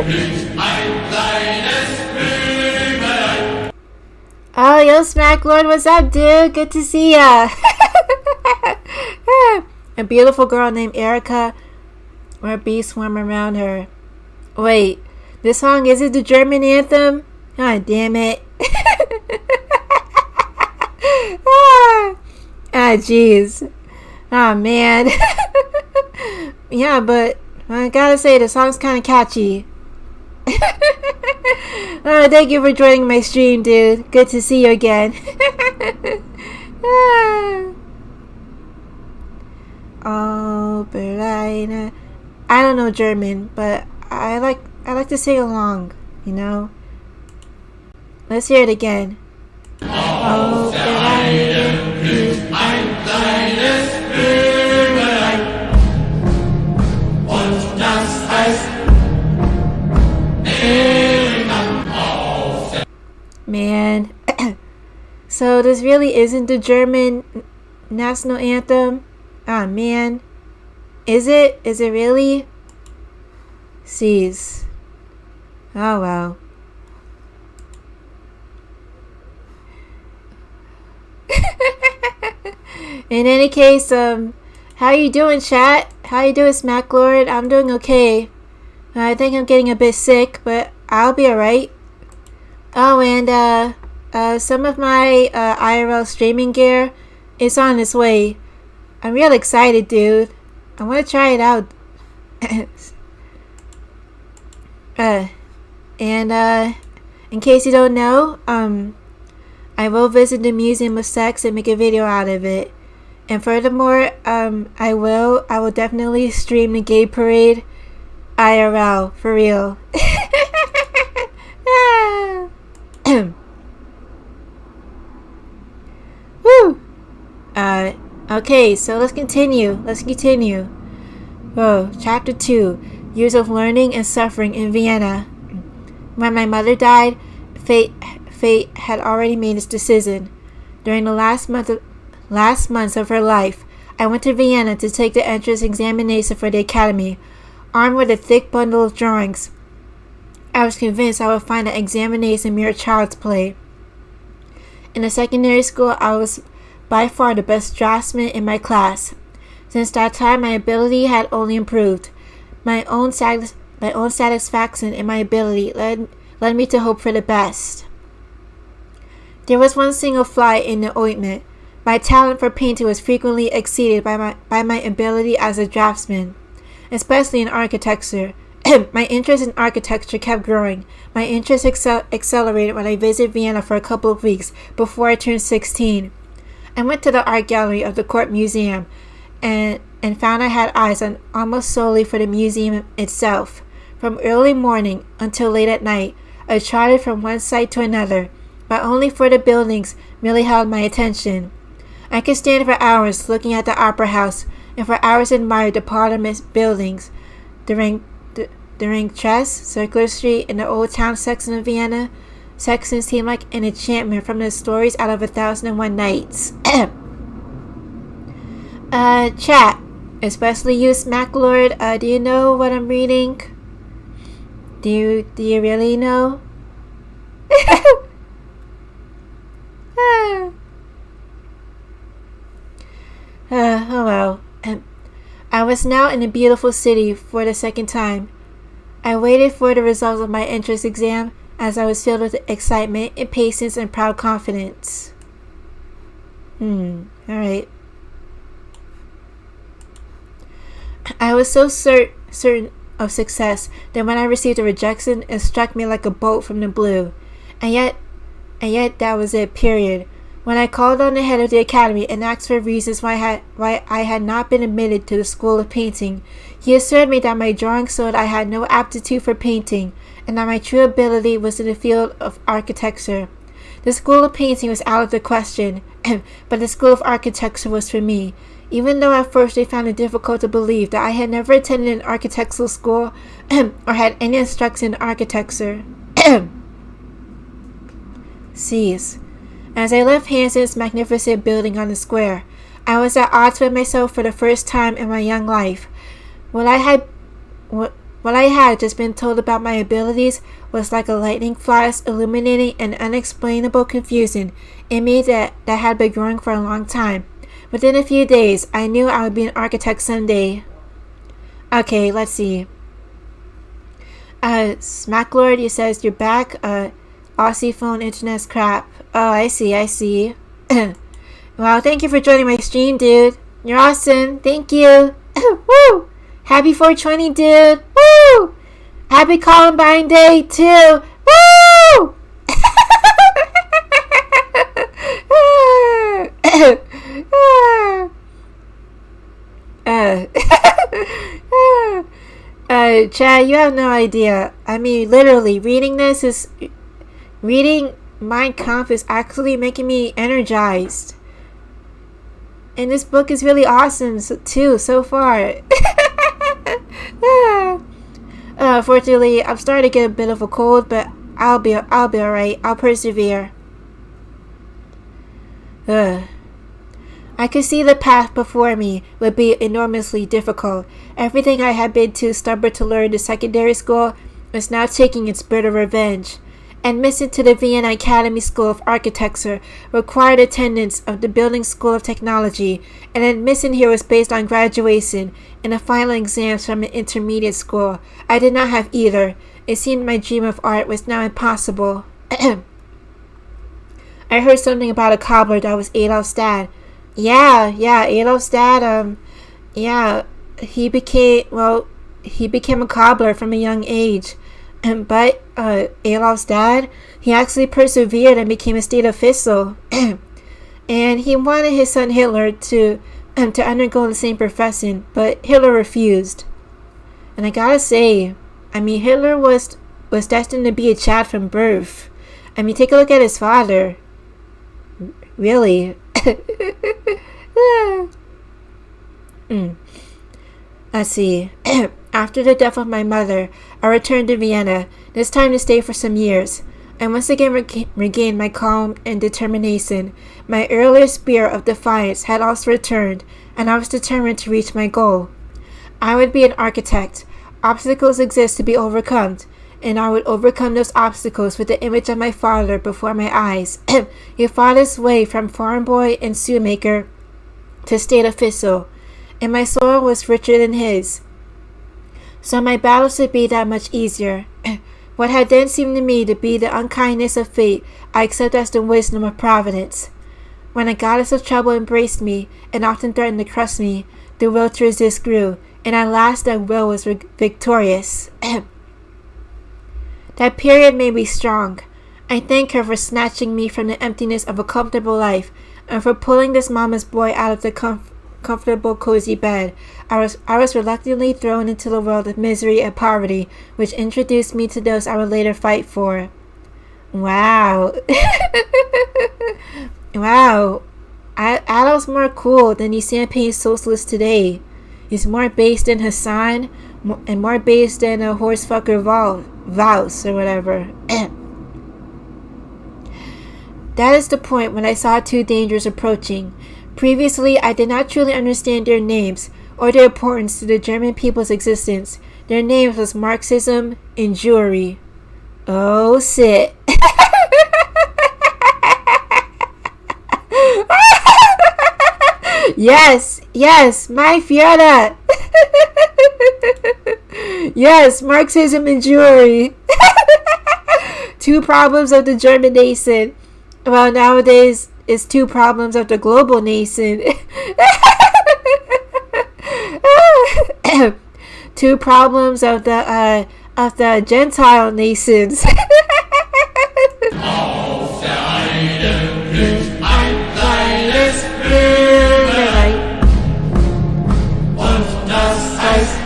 S3: Blüht ein kleines Blümelein.
S1: Oh, yo, Smacklord, what's up, dude? Good to see ya. A beautiful girl named Erica, where bees swarm around her. Wait, this song is it the German anthem? God damn it. Jeez. Oh, man. Yeah, but I gotta say, the song's kind of catchy. Thank you for joining my stream, dude. Good to see you again. Oh, Berliner. I don't know German, but I like to sing along, you know. Let's hear it again. Oh, Berliner blüht ein kleines Blümelein.
S3: Und das heißt Erika.
S1: Man. So this really isn't the German national anthem? Ah, man. Is it? Is it really? Jeez. Oh, well. In any case, how you doing, chat? How you doing, Smacklord? I'm doing okay. I think I'm getting a bit sick, but I'll be alright. Oh, and some of my IRL streaming gear is on its way. I'm real excited, dude. I want to try it out. And in case you don't know, I will visit the Museum of Sex and make a video out of it. And furthermore, I will definitely stream the gay parade IRL for real. Woo. Okay, so let's continue. Oh, chapter 2: Years of Learning and Suffering in Vienna. When my mother died, fate had already made its decision. During the last months of her life, I went to Vienna to take the entrance examination for the academy, armed with a thick bundle of drawings. I was convinced I would find the examination mere child's play. In the secondary school, I was by far the best draftsman in my class. Since that time, my ability had only improved. My own satisfaction in my ability led me to hope for the best. There was one single fly in the ointment. My talent for painting was frequently exceeded by my ability as a draftsman, especially in architecture. My interest in architecture kept growing. My interest accelerated when I visited Vienna for a couple of weeks before I turned 16. I went to the art gallery of the Court Museum and found I had eyes on almost solely for the museum itself. From early morning until late at night, I trotted from one site to another, but only for the buildings really held my attention. I could stand for hours looking at the opera house, and for hours admire the Parliament buildings, the Ringstrasse, Circular Street, and the Old Town section of Vienna. Sections seemed like an enchantment from the stories out of 1001 Nights. Chat, especially you, Smacklord, do you know what I'm reading? Do you really know? Oh well. I was now in a beautiful city for the second time. I waited for the results of my entrance exam as I was filled with excitement, impatience, and proud confidence. Alright. I was so certain of success that when I received a rejection, it struck me like a bolt from the blue. And yet that was it, period. When I called on the head of the academy and asked for reasons why I had not been admitted to the School of Painting, he assured me that my drawing showed I had no aptitude for painting, and that my true ability was in the field of architecture. The School of Painting was out of the question, but the School of Architecture was for me, even though at first they found it difficult to believe that I had never attended an architectural school or had any instruction in architecture. Cease. As I left Hansen's magnificent building on the square, I was at odds with myself for the first time in my young life. What I had just been told about my abilities was like a lightning flash illuminating an unexplainable confusion in me that had been growing for a long time. Within a few days, I knew I would be an architect someday. Okay, let's see. Smacklord, you says you're back. Aussie phone internet's crap. Oh, I see. Well, thank you for joining my stream, dude. You're awesome. Thank you. Woo! Happy 420, dude. Woo! Happy Columbine Day, too. Woo! Chad, you have no idea. I mean, literally, reading Mein Kampf is actually making me energized. And this book is really awesome, too, so far. Fortunately, I'm starting to get a bit of a cold, but I'll be alright. I'll persevere. I could see the path before me would be enormously difficult. Everything I had been too stubborn to learn in secondary school was now taking its bitter revenge. Admission to the Vienna Academy School of Architecture required attendance of the Building School of Technology, and admission here was based on graduation and the final exams from the intermediate school. I did not have either. It seemed my dream of art was now impossible. I heard something about a cobbler that was Adolf's dad. Yeah, Adolf's dad, he became a cobbler from a young age. But Adolf's dad, he actually persevered and became a state official. And he wanted his son Hitler to undergo the same profession, but Hitler refused. And I gotta say, I mean, Hitler was destined to be a Chad from birth. I mean, take a look at his father. Really? Let's see. After the death of my mother, I returned to Vienna, this time to stay for some years. I once again regained my calm and determination. My earlier spirit of defiance had also returned, and I was determined to reach my goal. I would be an architect. Obstacles exist to be overcome, and I would overcome those obstacles with the image of my father before my eyes. He fought his way from farm boy and shoemaker to state official, and my soil was richer than his. So my battle should be that much easier. What had then seemed to me to be the unkindness of fate, I accept as the wisdom of Providence. When a goddess of trouble embraced me and often threatened to crush me, the will to resist grew, and at last that will was victorious. That period made me strong. I thank her for snatching me from the emptiness of a comfortable life, and for pulling this mama's boy out of the comfortable, cozy bed. I was reluctantly thrown into the world of misery and poverty, which introduced me to those I would later fight for. Wow. Wow. Adolf's more cool than these champagne socialists today. He's more based in Hassan and more based in a horsefucker Vaus or whatever. That is the point when I saw two dangers approaching. Previously, I did not truly understand their names or their importance to the German people's existence. Their names was Marxism and Jewry. Oh, shit. Yes, my Fiona. Yes, Marxism and Jewry. Two problems of the German nation. Well, nowadays, it's two problems of the global nation. Two problems of the Gentile nations.
S3: Auf der Heide blüht ein kleines Blümelein. Und das heißt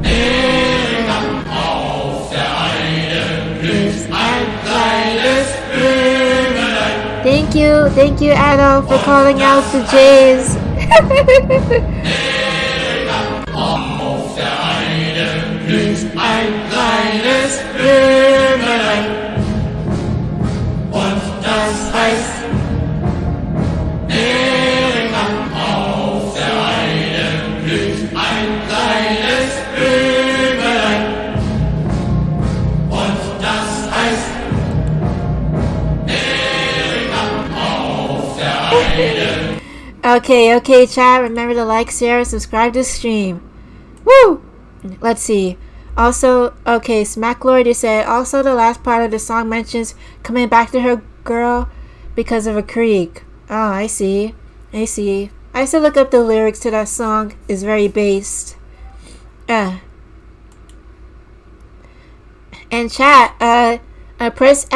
S3: Miriam. Auf der Heide blüht ein kleines Blümelein.
S1: Thank you, Adolf, for calling out the Jays.
S3: Auf der Heide blüht ein kleines Blümelein. Und das heißt Miriam. Auf der Heide blüht ein kleines Blümelein. Und das heißt Miriam. Auf der Heide.
S1: Okay, chat. Remember to like, share, subscribe to the stream. Woo! Let's see. Also, okay, Smacklord, you said, also the last part of the song mentions coming back to her girl because of a creek. Oh, I see. I used to look up the lyrics to that song. It's very based. And chat, press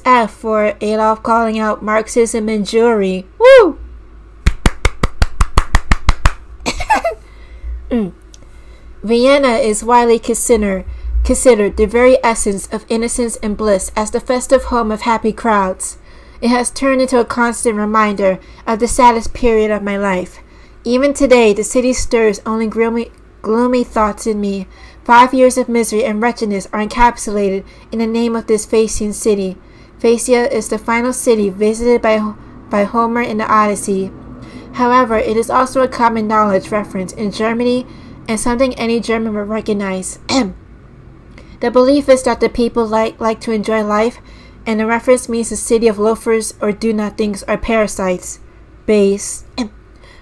S1: F for Adolf calling out Marxism and Jewry. Woo! Vienna is widely considered the very essence of innocence and bliss as the festive home of happy crowds. It has turned into a constant reminder of the saddest period of my life. Even today, the city stirs only gloomy thoughts in me. 5 years of misery and wretchedness are encapsulated in the name of this Phaeacian city. Phaeacia is the final city visited by Homer in the Odyssey. However, it is also a common knowledge reference in Germany and something any German would recognize. The belief is that the people like to enjoy life, and the reference means the city of loafers or do-nothings or parasites. Base.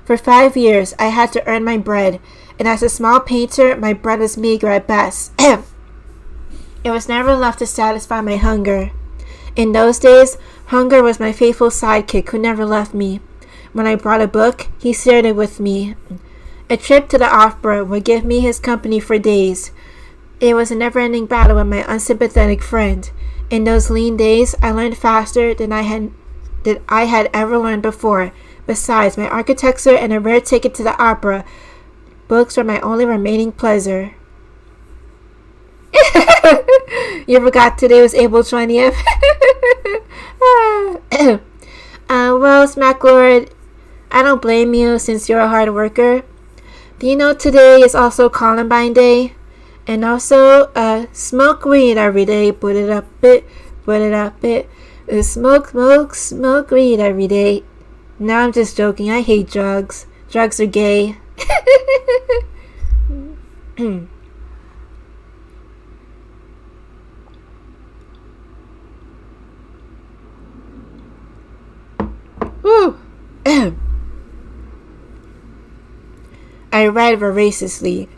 S1: For 5 years, I had to earn my bread, and as a small painter, my bread was meager at best. It was never enough to satisfy my hunger. In those days, hunger was my faithful sidekick who never left me. When I brought a book, he shared it with me. A trip to the opera would give me his company for days. It was a never-ending battle with my unsympathetic friend. In those lean days, I learned faster than I had ever learned before. Besides, my architecture and a rare ticket to the opera, books were my only remaining pleasure. You forgot today was April 20th? Well, Smacklord, I don't blame you since you're a hard worker. Do you know today is also Columbine Day? And also, smoke weed every day. Put it up it, put it up it. Smoke weed every day. No, I'm just joking. I hate drugs. Drugs are gay. Woo. I read voraciously.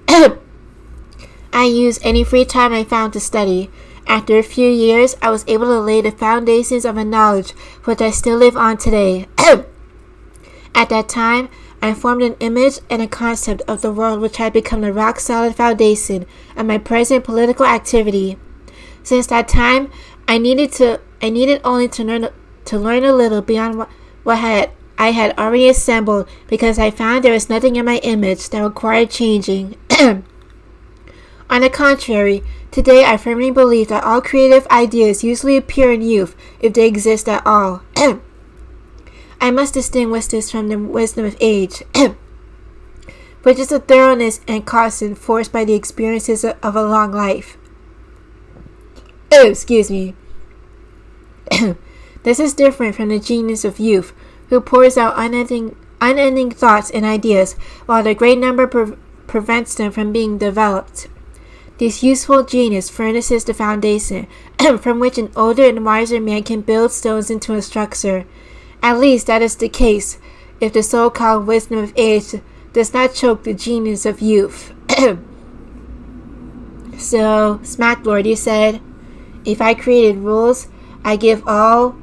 S1: I used any free time I found to study. After a few years, I was able to lay the foundations of a knowledge which I still live on today. At that time, I formed an image and a concept of the world which had become the rock-solid foundation of my present political activity. Since that time, I needed only to learn a little beyond what I had already assembled, because I found there was nothing in my image that required changing. On the contrary, today I firmly believe that all creative ideas usually appear in youth, if they exist at all. I must distinguish this from the wisdom of age, which is the thoroughness and caution forced by the experiences of a long life. Excuse me. This is different from the genius of youth, who pours out unending thoughts and ideas, while the great number prevents them from being developed. This useful genius furnishes the foundation, from which an older and wiser man can build stones into a structure. At least that is the case, if the so-called wisdom of age does not choke the genius of youth. So, Smacklord, you said, if I created rules, I give all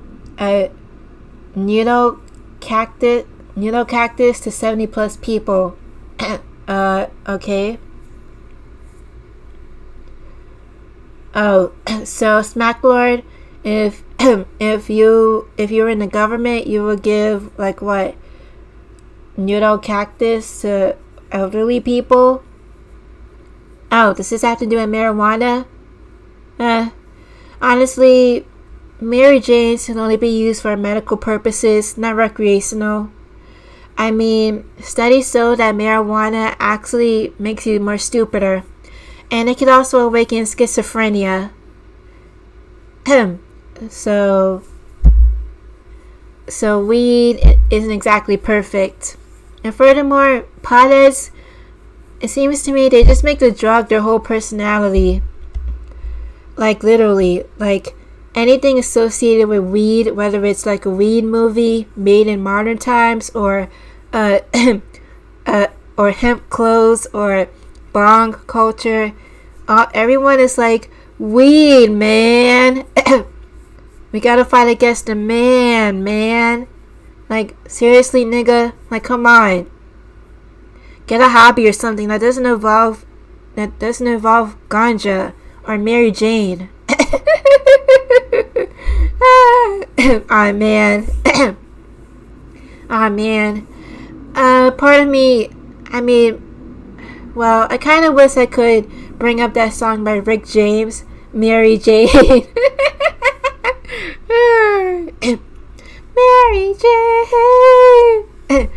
S1: noodle cactus to 70 plus people. Okay. Oh, so Smacklord, if you were in the government, you would give like what? Noodle cactus to elderly people? Oh, does this have to do with marijuana? Honestly, Mary Jane can only be used for medical purposes, not recreational. I mean, studies show that marijuana actually makes you more stupider, and it can also awaken schizophrenia. So weed isn't exactly perfect. And furthermore, potheads, it seems to me they just make the drug their whole personality. Like literally, like anything associated with weed, whether it's like a weed movie made in modern times, or or hemp clothes, or bong culture, everyone is like, weed, man. We gotta fight against the man. Like, seriously, nigga? Like, come on. Get a hobby or something that doesn't involve ganja or Mary Jane. Aw, man. Aw, man. Part of me, I mean, well, I kind of wish I could bring up that song by Rick James, Mary Jane. Mary Jane.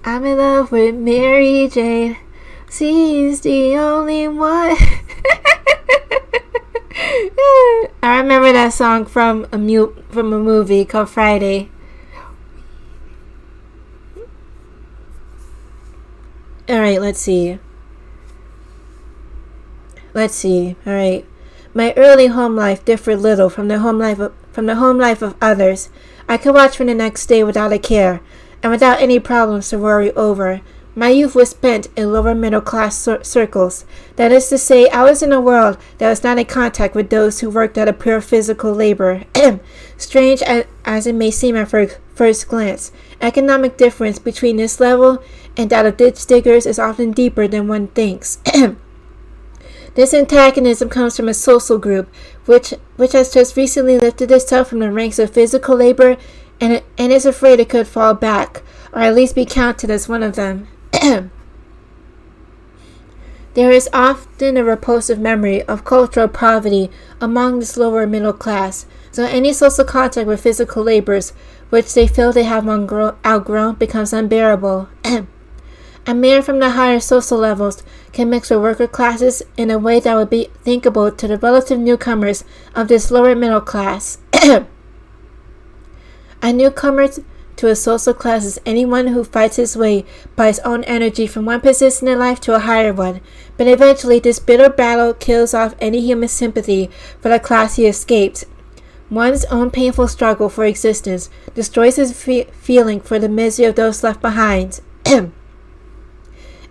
S1: I'm in love with Mary Jane. She's the only one. I remember that song from a movie called Friday. Alright, let's see. Alright. My early home life differed little from the home life of others. I could watch for the next day without a care, and without any problems to worry over. My youth was spent in lower middle class circles. That is to say, I was in a world that was not in contact with those who worked at a pure physical labor. Strange as it may seem at first glance, economic difference between this level and that of ditch diggers is often deeper than one thinks. This antagonism comes from a social group which has just recently lifted itself from the ranks of physical labor and is afraid it could fall back, or at least be counted as one of them. There is often a repulsive memory of cultural poverty among this lower middle class, so any social contact with physical labors, which they feel they have outgrown, becomes unbearable. A man from the higher social levels can mix with worker classes in a way that would be thinkable to the relative newcomers of this lower middle class. A newcomer to a social class is anyone who fights his way by his own energy from one position in life to a higher one, but eventually this bitter battle kills off any human sympathy for the class he escaped. One's own painful struggle for existence destroys his feeling for the misery of those left behind.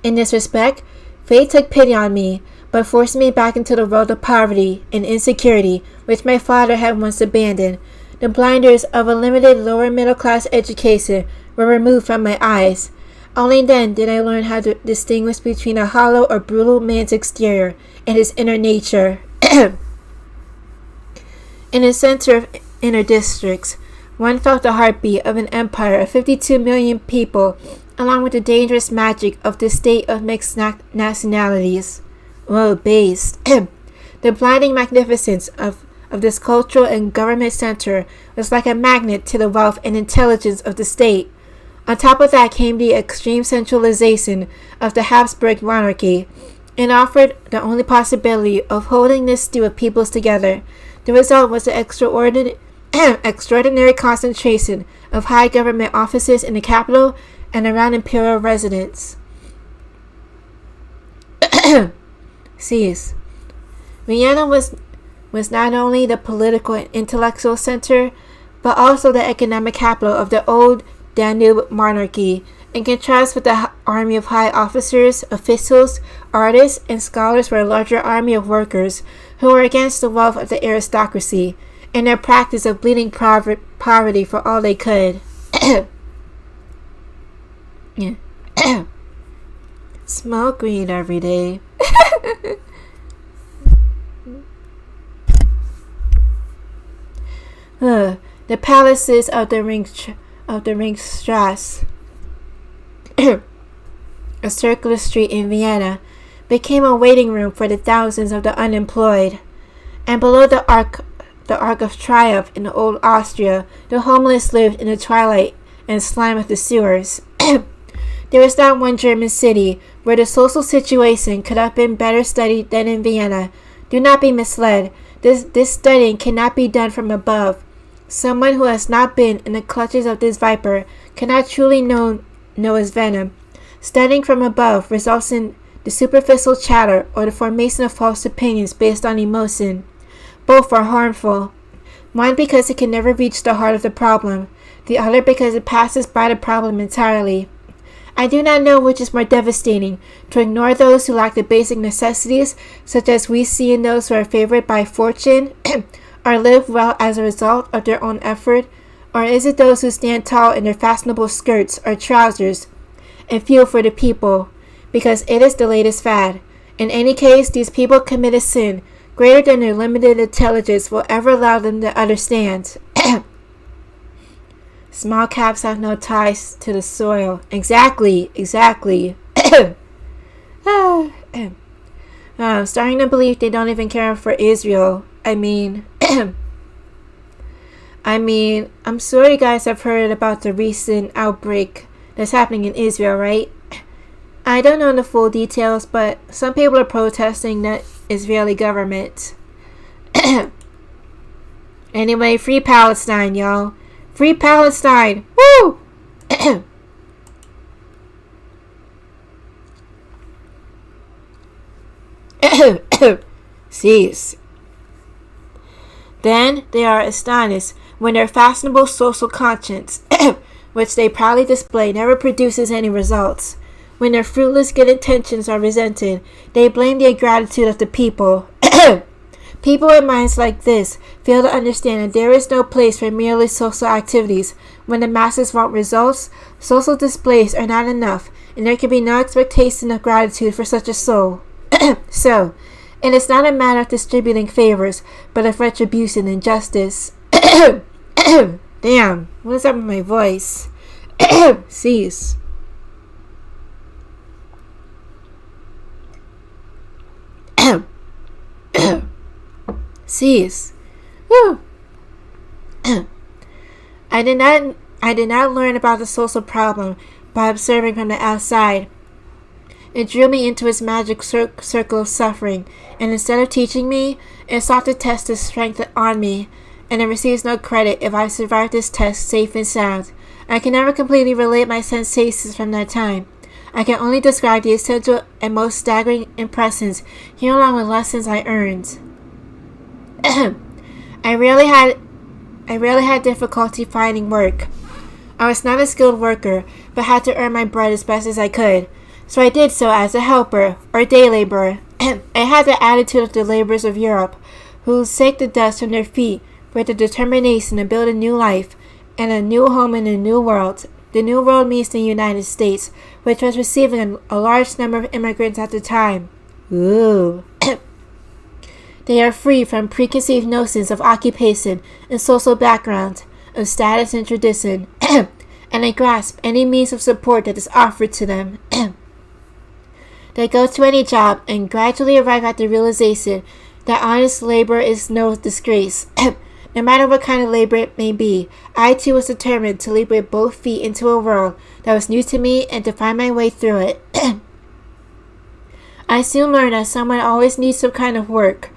S1: In this respect, fate took pity on me by forcing me back into the world of poverty and insecurity which my father had once abandoned. The blinders of a limited lower middle class education were removed from my eyes. Only then did I learn how to distinguish between a hollow or brutal man's exterior and his inner nature. In the center of inner districts, one felt the heartbeat of an empire of 52 million people, along with the dangerous magic of the state of mixed nationalities. Based. The blinding magnificence of this cultural and government center was like a magnet to the wealth and intelligence of the state. On top of that came the extreme centralization of the Habsburg monarchy, and offered the only possibility of holding this stew of peoples together. The result was the extraordinary concentration of high government offices in the capital and around imperial residence. Cease. Vienna was not only the political and intellectual center, but also the economic capital of the old Danube monarchy, in contrast with the army of high officers, officials, artists, and scholars were a larger army of workers who were against the wealth of the aristocracy and their practice of bleeding poverty for all they could. Smoke weed every day. The palaces of the Ringstrasse, a circular street in Vienna, became a waiting room for the thousands of the unemployed. And below the Arc of Triumph in old Austria, the homeless lived in the twilight and slime of the sewers. There is not one German city where the social situation could have been better studied than in Vienna. Do not be misled. This studying cannot be done from above. Someone who has not been in the clutches of this viper cannot truly know its venom. Studying from above results in the superficial chatter or the formation of false opinions based on emotion. Both are harmful. One because it can never reach the heart of the problem, the other because it passes by the problem entirely. I do not know which is more devastating, to ignore those who lack the basic necessities, such as we see in those who are favored by fortune, or live well as a result of their own effort, or is it those who stand tall in their fashionable skirts or trousers and feel for the people, because it is the latest fad? In any case, these people commit a sin greater than their limited intelligence will ever allow them to understand. Small caps have no ties to the soil. Exactly. I'm starting to believe they don't even care for Israel. I'm sure you guys have heard about the recent outbreak that's happening in Israel, right? I don't know the full details, but some people are protesting the Israeli government. Anyway, free Palestine, y'all. Free Palestine! Woo! Cease. Then they are astonished when their fashionable social conscience, which they proudly display, never produces any results. When their fruitless good intentions are resented, they blame the ingratitude of the people. People with minds like this fail to understand that there is no place for merely social activities. When the masses want results, social displays are not enough, and there can be no expectation of gratitude for such a soul. So, And it's not a matter of distributing favors, but of retribution and justice. Damn, what is up with my voice? Cease. Cease. Woo. I did not learn about the social problem by observing from the outside. It drew me into its magic circle of suffering, and instead of teaching me, it sought to test its strength on me, and it receives no credit if I survive this test safe and sound. I can never completely relate my sensations from that time. I can only describe the essential and most staggering impressions here along with lessons I earned. I rarely had difficulty finding work. I was not a skilled worker, but had to earn my bread as best as I could. So I did so as a helper, or day laborer. I had the attitude of the laborers of Europe, who shake the dust from their feet with the determination to build a new life and a new home in a new world. The new world means the United States, which was receiving a large number of immigrants at the time. Ooh. They are free from preconceived notions of occupation and social background, of status and tradition, and they grasp any means of support that is offered to them. They go to any job and gradually arrive at the realization that honest labor is no disgrace. No matter what kind of labor it may be, I too was determined to leap with both feet into a world that was new to me and to find my way through it. I soon learned that someone always needs some kind of work,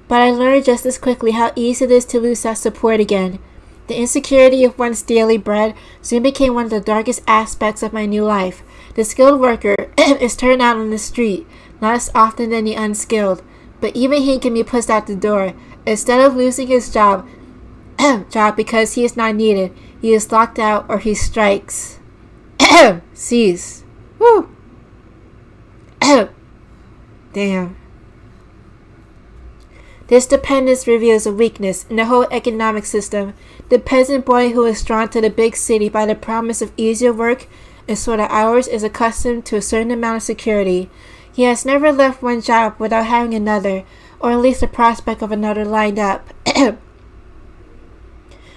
S1: but I learned just as quickly how easy it is to lose that support again. The insecurity of one's daily bread soon became one of the darkest aspects of my new life. The skilled worker is turned out on the street, less often than the unskilled, but even he can be pushed out the door. Instead of losing his job because he is not needed, he is locked out or he strikes. Cease. Woo. Damn. This dependence reveals a weakness in the whole economic system. The peasant boy who is drawn to the big city by the promise of easier work and shorter hours is accustomed to a certain amount of security. He has never left one job without having another, or at least the prospect of another lined up.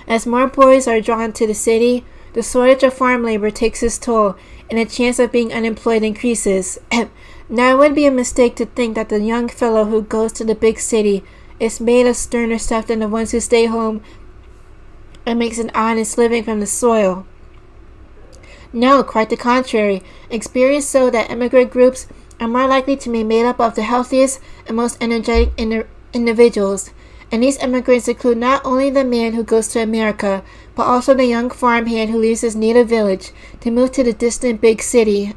S1: As more boys are drawn to the city, the shortage of farm labor takes its toll, and the chance of being unemployed increases. Now, it would be a mistake to think that the young fellow who goes to the big city is made of sterner stuff than the ones who stay home and makes an honest living from the soil. No, quite the contrary. Experience shows that immigrant groups are more likely to be made up of the healthiest and most energetic individuals. And these immigrants include not only the man who goes to America, but also the young farmhand who leaves his native village to move to the distant big city.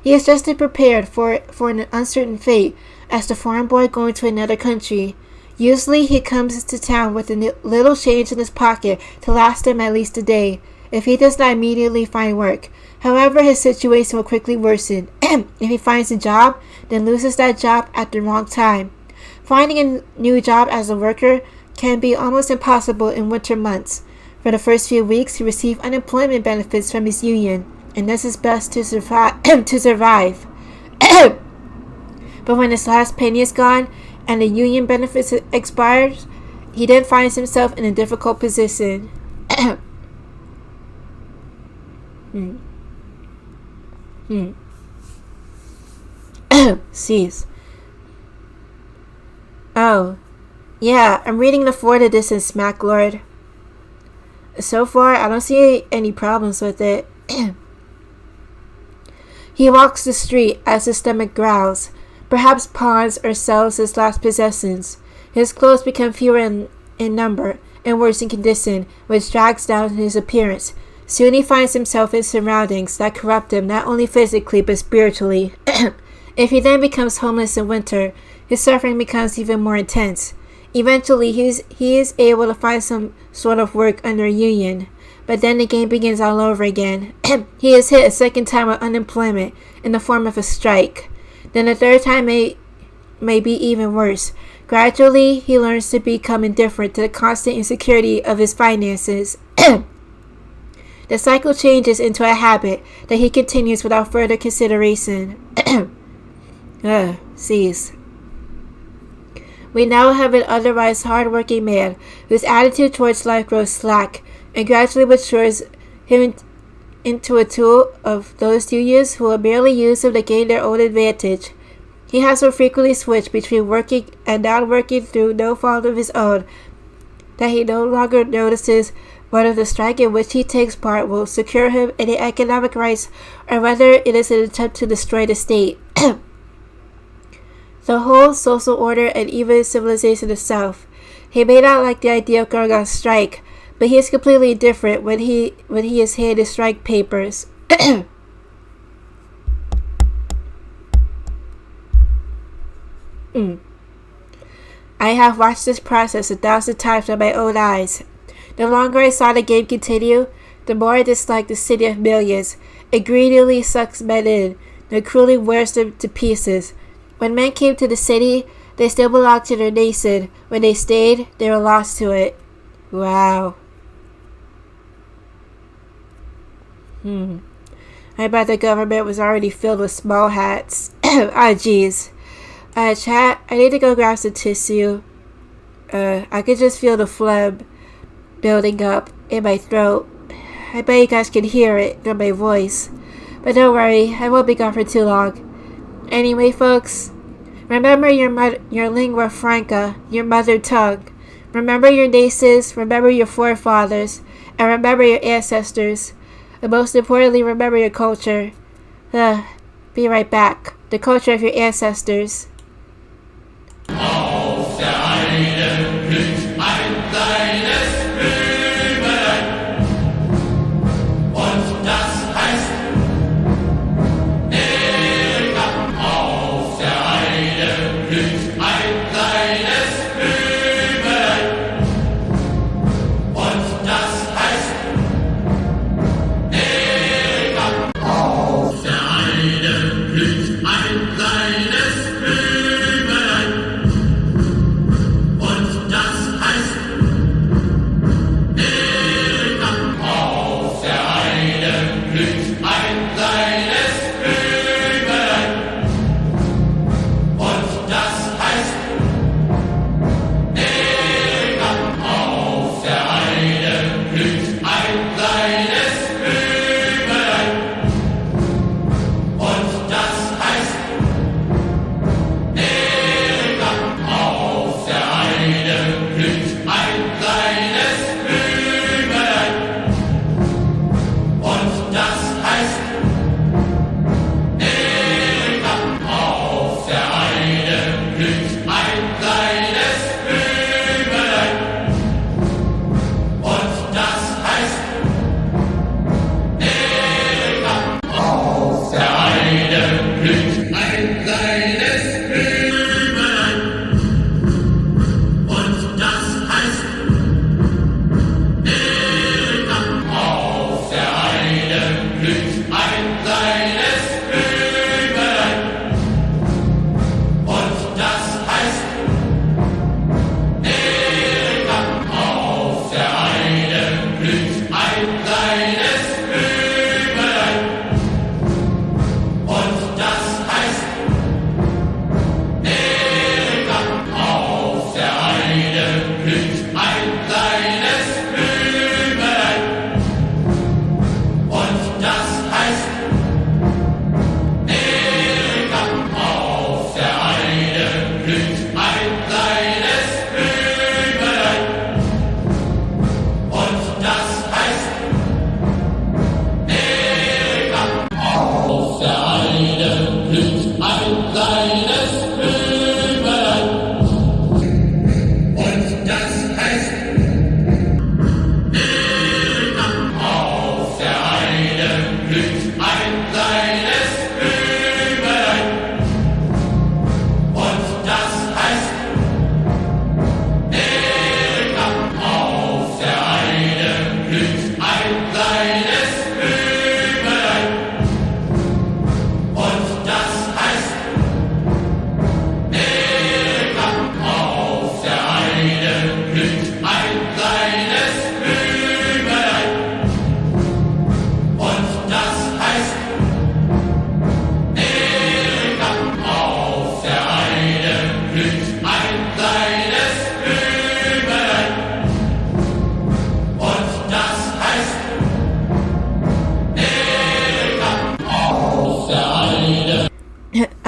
S1: He is just as prepared for an uncertain fate as the farm boy going to another country. Usually he comes to town with a little change in his pocket to last him at least a day, if he does not immediately find work. However, his situation will quickly worsen. If he finds a job, then loses that job at the wrong time. Finding a new job as a worker can be almost impossible in winter months. For the first few weeks, he receives unemployment benefits from his union, and does his best to survive. But when his last penny is gone and the union benefits expires, he then finds himself in a difficult position. Cease. Oh, yeah, I'm reading the fourth edition, Smack Lord. So far, I don't see any problems with it. He walks the street as his stomach growls, perhaps pawns or sells his last possessions. His clothes become fewer in number and worse in condition, which drags down his appearance. Soon he finds himself in surroundings that corrupt him not only physically but spiritually. If he then becomes homeless in winter, his suffering becomes even more intense. Eventually, he is able to find some sort of work under a union, but then the game begins all over again. He is hit a second time with unemployment in the form of a strike. Then the third time may be even worse. Gradually, he learns to become indifferent to the constant insecurity of his finances. The cycle changes into a habit that he continues without further consideration. Cease. We now have an otherwise hard-working man whose attitude towards life grows slack and gradually matures him into a tool of those juniors who will merely use him to gain their own advantage. He has so frequently switched between working and not working through no fault of his own that he no longer notices whether the strike in which he takes part will secure him any economic rights or whether it is an attempt to destroy the state, the whole social order, and even civilization itself. He may not like the idea of going on strike, but he is completely different when he is handed strike papers. I have watched this process 1,000 times with my own eyes. The longer I saw the game continue, the more I disliked the city of millions. It greedily sucks men in, and cruelly wears them to pieces. When men came to the city, they still belonged to their nation. When they stayed, they were lost to it. Wow. I bet the government was already filled with small hats. Ah, jeez. Chat, I need to go grab some tissue. I could just feel the phlegm building up in my throat. I bet you guys can hear it from my voice. But don't worry, I won't be gone for too long. Anyway, folks, remember your lingua franca, your mother tongue. Remember your nations, remember your forefathers, and remember your ancestors. And most importantly, remember your culture. Be right back. The culture of your ancestors.
S3: Auf der Heide blüht ein kleines Blümelein. Und das heißt Erika. Auf der Heide blüht ein kleines Blümelein. Und das heißt Erika. Auf der Heide blüht ein kleines Blümelein.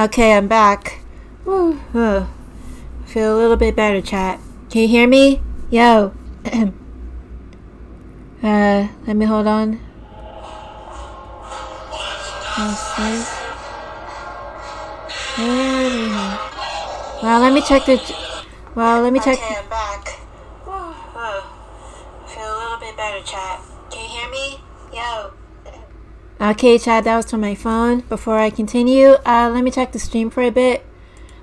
S1: Okay, I'm back. Whew. I feel a little bit better, chat. Can you hear me? Yo. Let me hold on. Well, let me check the. Okay, I'm back. I feel a little bit better, chat. Can you hear me? Yo. Okay, chat, that was from my phone. Before I continue, let me check the stream for a bit.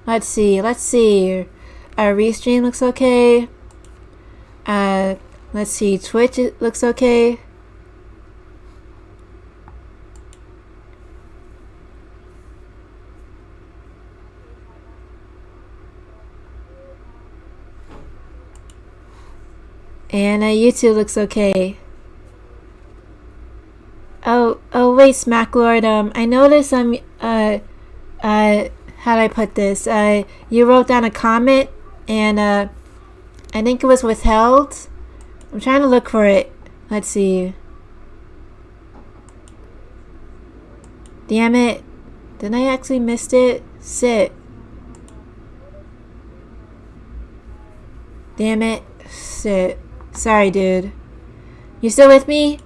S1: Let's see. Our restream looks okay. Let's see. Twitch, it looks okay. And YouTube looks okay. Oh wait, Smacklord. I noticed how do I put this? You wrote down a comment, and I think it was withheld. I'm trying to look for it. Let's see. Damn it! Didn't I actually missed it? Sit. Damn it! Sit. Sorry, dude. You still with me?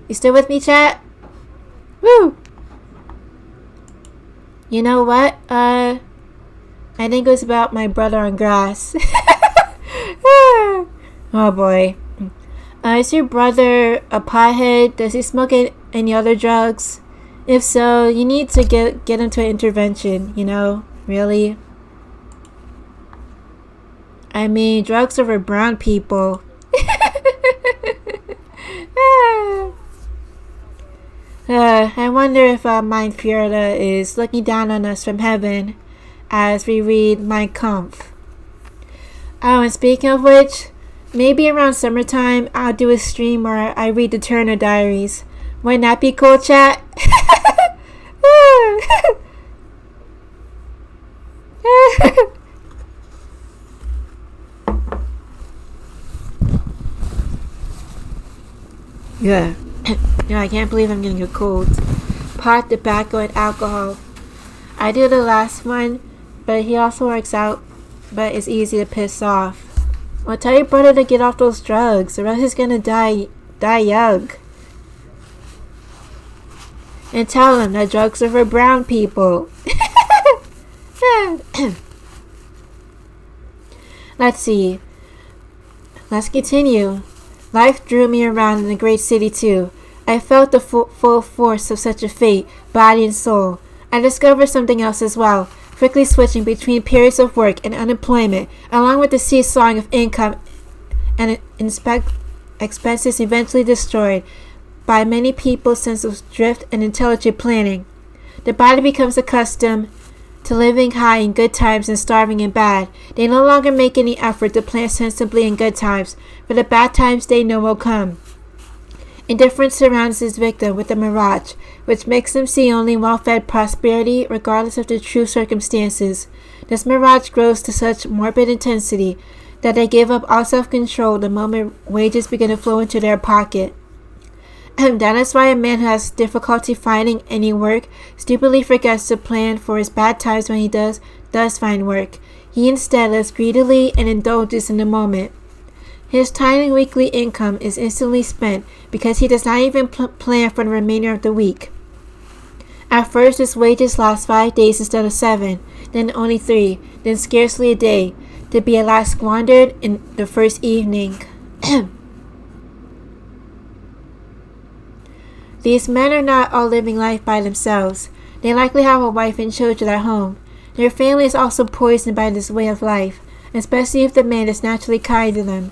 S1: You still with me, chat? Woo! You know what? I think it was about my brother on grass. Oh boy. Is your brother a pothead? Does he smoke any other drugs? If so, you need to get him to an intervention, you know? Really? I mean, drugs are for brown people. I wonder if M'F0CKERS is looking down on us from heaven as we read Mein Kampf. Oh, and speaking of which, maybe around summertime I'll do a stream where I read the Turner Diaries. Wouldn't that be cool, chat? Yeah. I can't believe I'm getting a cold. Pot, tobacco, and alcohol. I do the last one, but he also works out, but it's easy to piss off. Well, tell your brother to get off those drugs, or else he's gonna die young. And tell him that drugs are for brown people. Let's see. Let's continue. Life drew me around in the great city too. I felt the full force of such a fate, body and soul. I discovered something else as well, quickly switching between periods of work and unemployment, along with the seesawing of income and expenses eventually destroyed by many people's sense of drift and intelligent planning. The body becomes accustomed to living high in good times and starving in bad. They no longer make any effort to plan sensibly in good times, for the bad times they know will come. Indifference surrounds his victim with a mirage, which makes them see only well-fed prosperity regardless of the true circumstances. This mirage grows to such morbid intensity that they give up all self-control the moment wages begin to flow into their pocket. That is why a man who has difficulty finding any work stupidly forgets to plan for his bad times when he does find work. He instead lives greedily and indulges in the moment. His tiny weekly income is instantly spent because he does not even plan for the remainder of the week. At first, his wages last 5 days instead of 7, then only 3, then scarcely a day, to be at last squandered in the first evening. These men are not all living life by themselves. They likely have a wife and children at home. Their family is also poisoned by this way of life, especially if the man is naturally kind to them,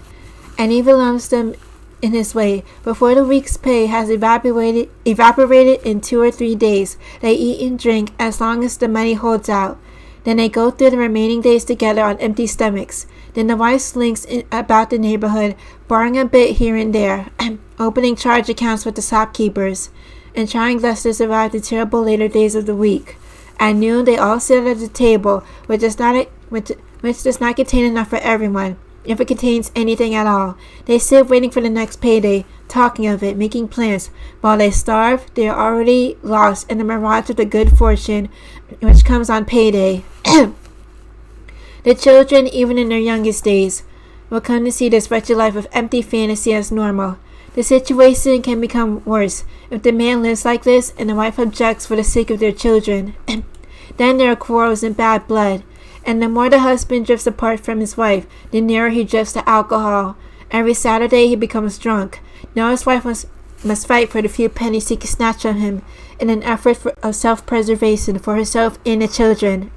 S1: and even lumps them in his way. Before the week's pay has evaporated in 2 or 3 days, they eat and drink as long as the money holds out. Then they go through the remaining days together on empty stomachs. Then the wife slinks about the neighborhood, borrowing a bit here and there, opening charge accounts with the shopkeepers, and trying thus to survive the terrible later days of the week. At noon, they all sit at the table, which does not contain enough for everyone, if it contains anything at all. They sit waiting for the next payday, talking of it, making plans. While they starve, they are already lost in the mirage of the good fortune which comes on payday. The children, even in their youngest days, will come to see this wretched life of empty fantasy as normal. The situation can become worse if the man lives like this and the wife objects for the sake of their children. Then there are quarrels and bad blood, and the more the husband drifts apart from his wife, the nearer he drifts to alcohol. Every Saturday he becomes drunk. Now his wife must fight for the few pennies he can snatch from him in an effort of self-preservation for herself and the children.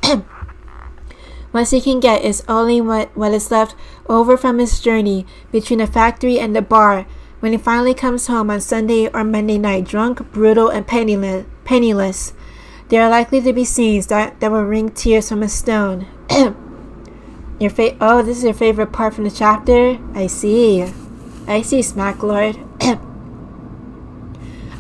S1: What he can get is only what is left over from his journey between the factory and the bar when he finally comes home on Sunday or Monday night, drunk, brutal, and penniless. There are likely to be scenes that will wring tears from a stone. Oh, this is your favorite part from the chapter? I see, Smack Lord.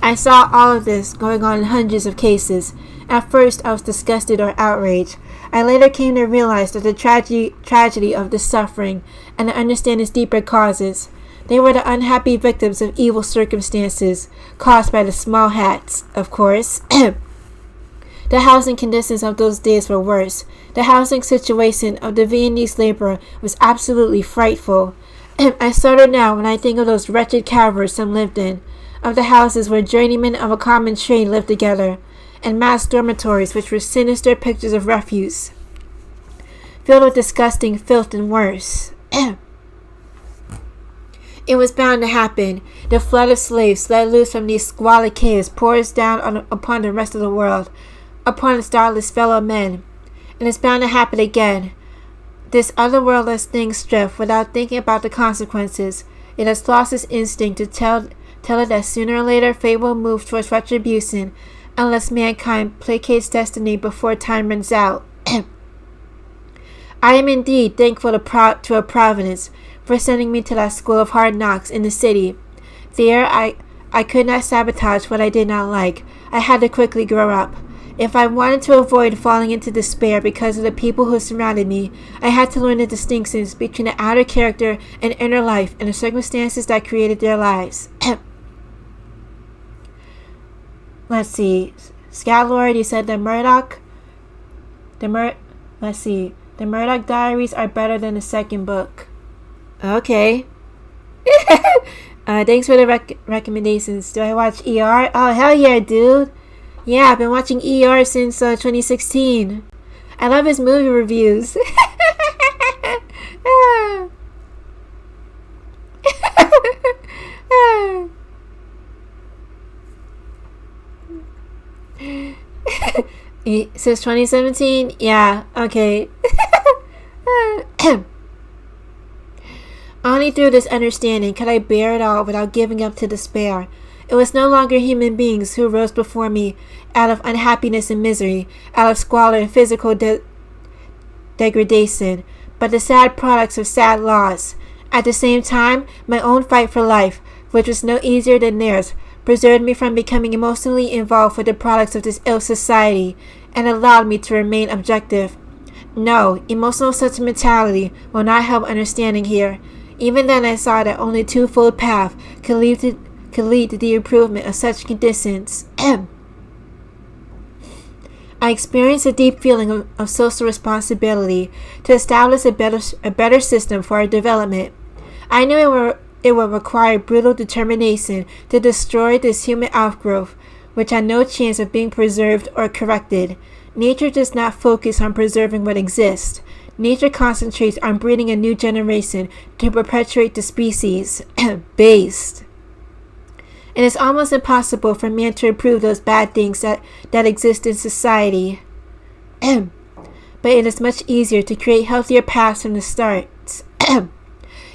S1: I saw all of this going on in hundreds of cases. At first, I was disgusted or outraged. I later came to realize that the tragedy of this suffering and to understand its deeper causes. They were the unhappy victims of evil circumstances caused by the small hats, of course. The housing conditions of those days were worse. The housing situation of the Viennese laborer was absolutely frightful. I shudder now when I think of those wretched caverns some lived in, of the houses where journeymen of a common trade lived together, and mass dormitories which were sinister pictures of refuse, filled with disgusting filth and worse. It was bound to happen. The flood of slaves let loose from these squalid caves pours down upon the rest of the world, upon its doubtless fellow men, and it's bound to happen again. This otherworldless thing stripped without thinking about the consequences. It has lost its instinct to tell it that sooner or later fate will move towards retribution, unless mankind placates destiny before time runs out. I am indeed thankful to a providence for sending me to that school of hard knocks in the city. There I could not sabotage what I did not like. I had to quickly grow up. If I wanted to avoid falling into despair because of the people who surrounded me, I had to learn the distinctions between the outer character and inner life and the circumstances that created their lives. Let's see. Scatlord, you said the Murdoch Diaries are better than the second book. Okay. Thanks for the recommendations. Do I watch ER? Oh, hell yeah, dude. Yeah, I've been watching ER since 2016. I love his movie reviews. Since 2017? Yeah, okay. Only through this understanding could I bear it all without giving up to despair. It was no longer human beings who rose before me out of unhappiness and misery, out of squalor and physical degradation, but the sad products of sad laws. At the same time, my own fight for life, which was no easier than theirs, preserved me from becoming emotionally involved with the products of this ill society, and allowed me to remain objective. No, emotional sentimentality will not help understanding here. Even then I saw that only twofold path could lead to the improvement of such conditions. I experienced a deep feeling of social responsibility to establish a better system for our development. I knew it would require brutal determination to destroy this human outgrowth, which had no chance of being preserved or corrected. Nature does not focus on preserving what exists. Nature concentrates on breeding a new generation to perpetuate the species. Based. It is almost impossible for man to improve those bad things that exist in society. But it is much easier to create healthier paths from the start.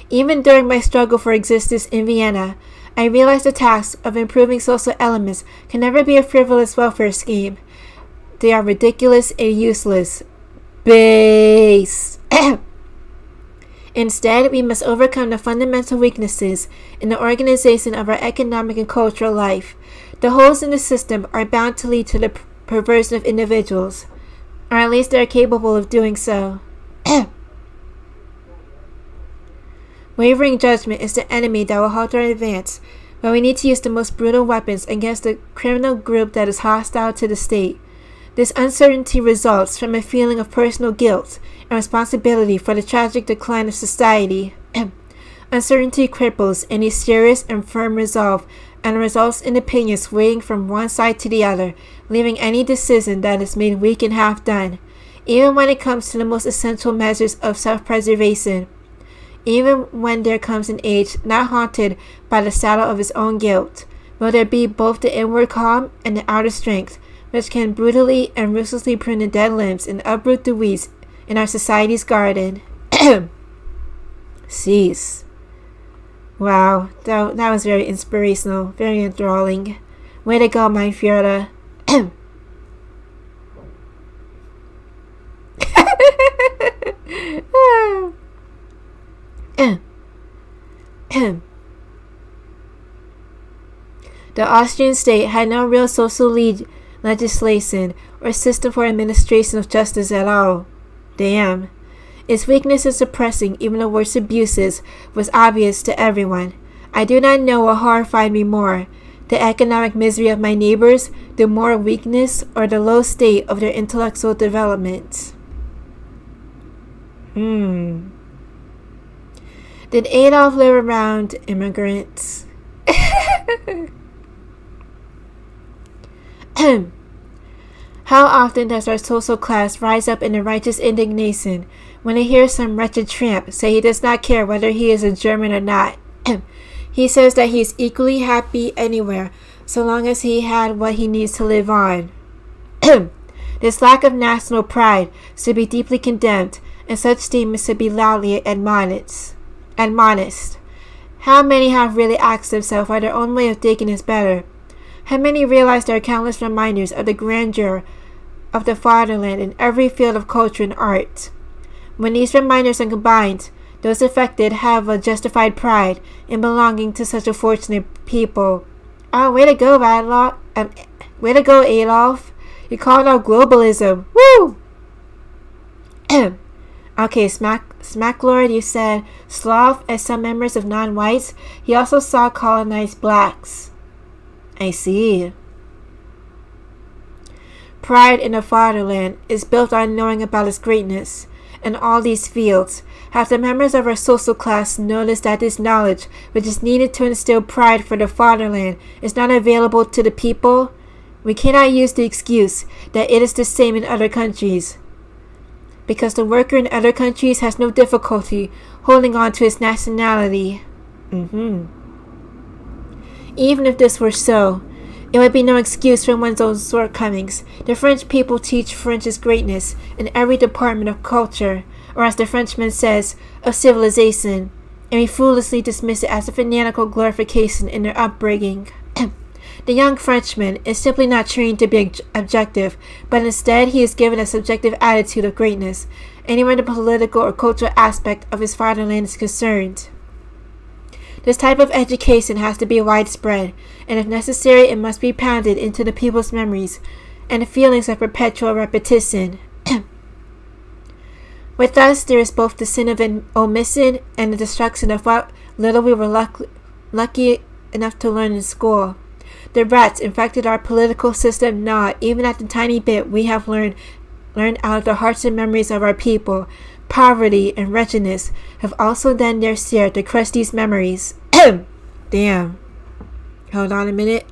S1: Even during my struggle for existence in Vienna, I realized the task of improving social elements can never be a frivolous welfare scheme. They are ridiculous and useless. Base. Instead, we must overcome the fundamental weaknesses in the organization of our economic and cultural life. The holes in the system are bound to lead to the perversion of individuals, or at least they are capable of doing so. Wavering judgment is the enemy that will halt our advance. but we need to use the most brutal weapons against the criminal group that is hostile to the state. This uncertainty results from a feeling of personal guilt and responsibility for the tragic decline of society. Uncertainty cripples any serious and firm resolve and results in opinions swaying from one side to the other, leaving any decision that is made weak and half done, even when it comes to the most essential measures of self-preservation. Even when there comes an age not haunted by the saddle of his own guilt, will there be both the inward calm and the outer strength, which can brutally and ruthlessly prune the dead limbs and uproot the weeds in our society's garden. Cease. Wow, that was very inspirational, very enthralling. Way to go, M'F0CKERS. The Austrian state had no real social legislation or system for administration of justice at all. Damn. Its weakness in suppressing even the worst abuses was obvious to everyone. I do not know what horrified me more, the economic misery of my neighbors, the moral weakness, or the low state of their intellectual development. Did Adolf live around immigrants? How often does our social class rise up in a righteous indignation when they hear some wretched tramp say he does not care whether he is a German or not? He says that he is equally happy anywhere so long as he had what he needs to live on. This lack of national pride should be deeply condemned, and such statements should be loudly admonished. How many have really asked themselves why their own way of thinking is better? How many realize there are countless reminders of the grandeur of the fatherland in every field of culture and art? When these reminders are combined, those affected have a justified pride in belonging to such a fortunate people. Oh, way to go, Adolf. Way to go, Adolf. You called out globalism. Woo! Okay, Smack Lord, you said Slav as some members of non-whites. He also saw colonized blacks. I see. Pride in the fatherland is built on knowing about its greatness. In all these fields, have the members of our social class noticed that this knowledge, which is needed to instill pride for the fatherland, is not available to the people? We cannot use the excuse that it is the same in other countries, because the worker in other countries has no difficulty holding on to his nationality. Even if this were so, it would be no excuse for one's own shortcomings. The French people teach French's greatness in every department of culture, or as the Frenchman says, of civilization, and we foolishly dismiss it as a fanatical glorification in their upbringing. The young Frenchman is simply not trained to be objective, but instead he is given a subjective attitude of greatness, anywhere the political or cultural aspect of his fatherland is concerned. This type of education has to be widespread, and if necessary, it must be pounded into the people's memories and the feelings of perpetual repetition. With us, there is both the sin of omission and the destruction of what little we were lucky enough to learn in school. The rats infected our political system not even at the tiny bit we have learned out of the hearts and memories of our people. Poverty and wretchedness have also done their share to crush these memories. Damn. Hold on a minute.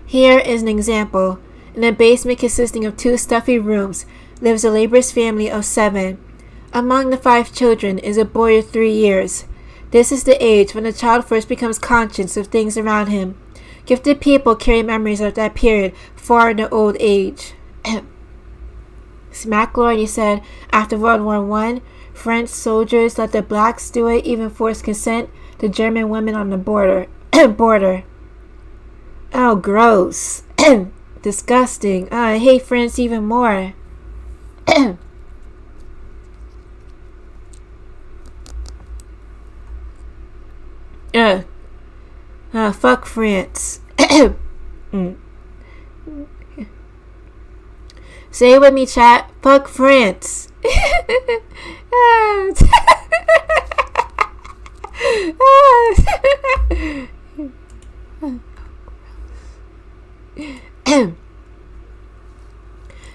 S1: Here is an example. In a basement consisting of 2 stuffy rooms lives a laborer's family of 7. Among the 5 children is a boy of 3 years. This is the age when the child first becomes conscious of things around him. Gifted people carry memories of that period far into old age. Smack Lord, you said, after World War I, French soldiers let the blacks do it, even forced consent to German women on the border. Oh, gross. Disgusting. I hate France even more. Fuck France. Say it with me, chat. Fuck France.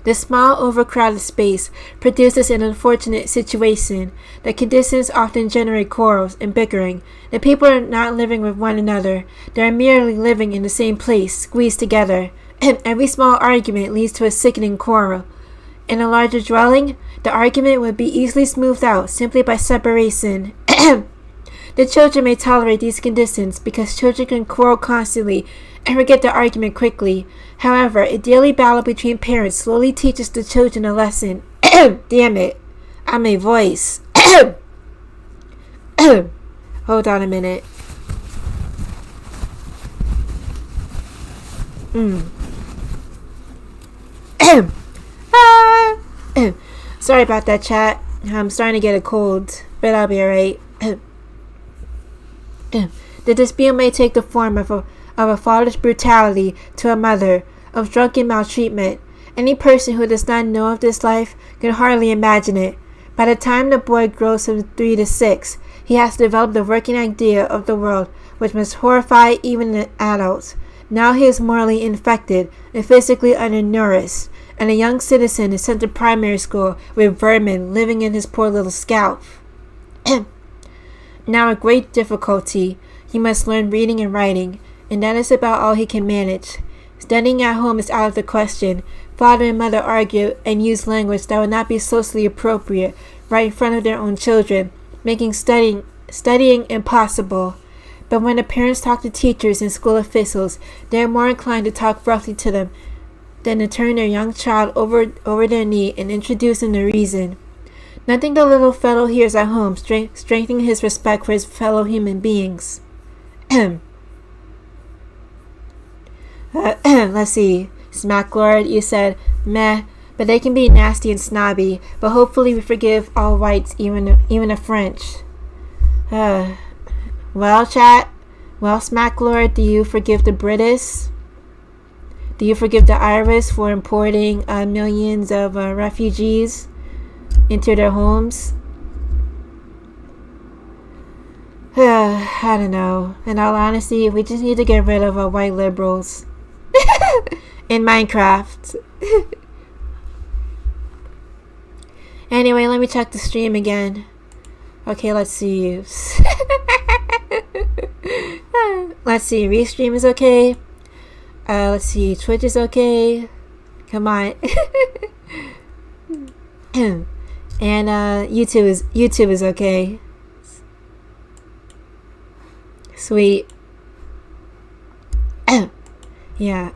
S1: The small, overcrowded space produces an unfortunate situation. The conditions often generate quarrels and bickering. The people are not living with one another. They are merely living in the same place, squeezed together. Every small argument leads to a sickening quarrel. In a larger dwelling, the argument would be easily smoothed out simply by separation. The children may tolerate these conditions because children can quarrel constantly and forget the argument quickly. However, a daily battle between parents slowly teaches the children a lesson. Damn it. I'm a voice. Hold on a minute. Sorry about that, chat. I'm starting to get a cold, but I'll be alright. The dispute may take the form of a father's brutality to a mother, of drunken maltreatment. Any person who does not know of this life can hardly imagine it. By the time the boy grows from 3 to 6, he has developed a working idea of the world which must horrify even an adult. Now he is morally infected and physically undernourished, and a young citizen is sent to primary school with vermin living in his poor little scalp. Now with great difficulty, he must learn reading and writing, and that is about all he can manage. Studying at home is out of the question. Father and mother argue and use language that would not be socially appropriate right in front of their own children, making studying impossible. But when the parents talk to teachers and school officials, they are more inclined to talk roughly to them than to turn their young child over their knee and introduce him to reason. Nothing the little fellow hears at home strengthening his respect for his fellow human beings. Let's see. Smack Lord, you said, meh, but they can be nasty and snobby, but hopefully we forgive all whites, even the French. Well, chat, well, Smack Lord, do you forgive the British? Do you forgive the Irish for importing millions of refugees into their homes? I don't know. In all honesty, we just need to get rid of white liberals. In Minecraft. Anyway, let me check the stream again. Okay, let's see. Let's see, Restream is okay. Let's see, Twitch is okay. Come on. And YouTube is okay. Sweet. Yeah.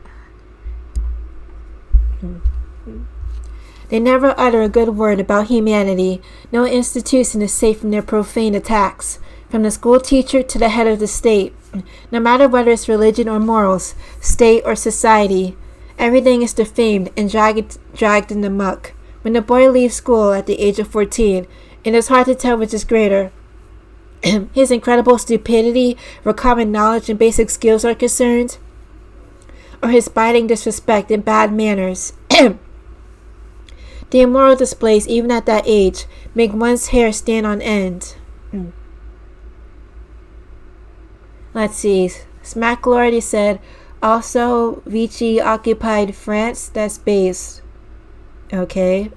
S1: They never utter a good word about humanity. No institution is safe from their profane attacks. From the school teacher to the head of the state. No matter whether it's religion or morals, state or society, everything is defamed and dragged in the muck. When the boy leaves school at the age of 14, it is hard to tell which is greater. His incredible stupidity, where common knowledge and basic skills are concerned, or his biting disrespect and bad manners. The immoral displays, even at that age, make one's hair stand on end. Let's see. Smack Lordy said, also, Vichy occupied France. That's base. Okay.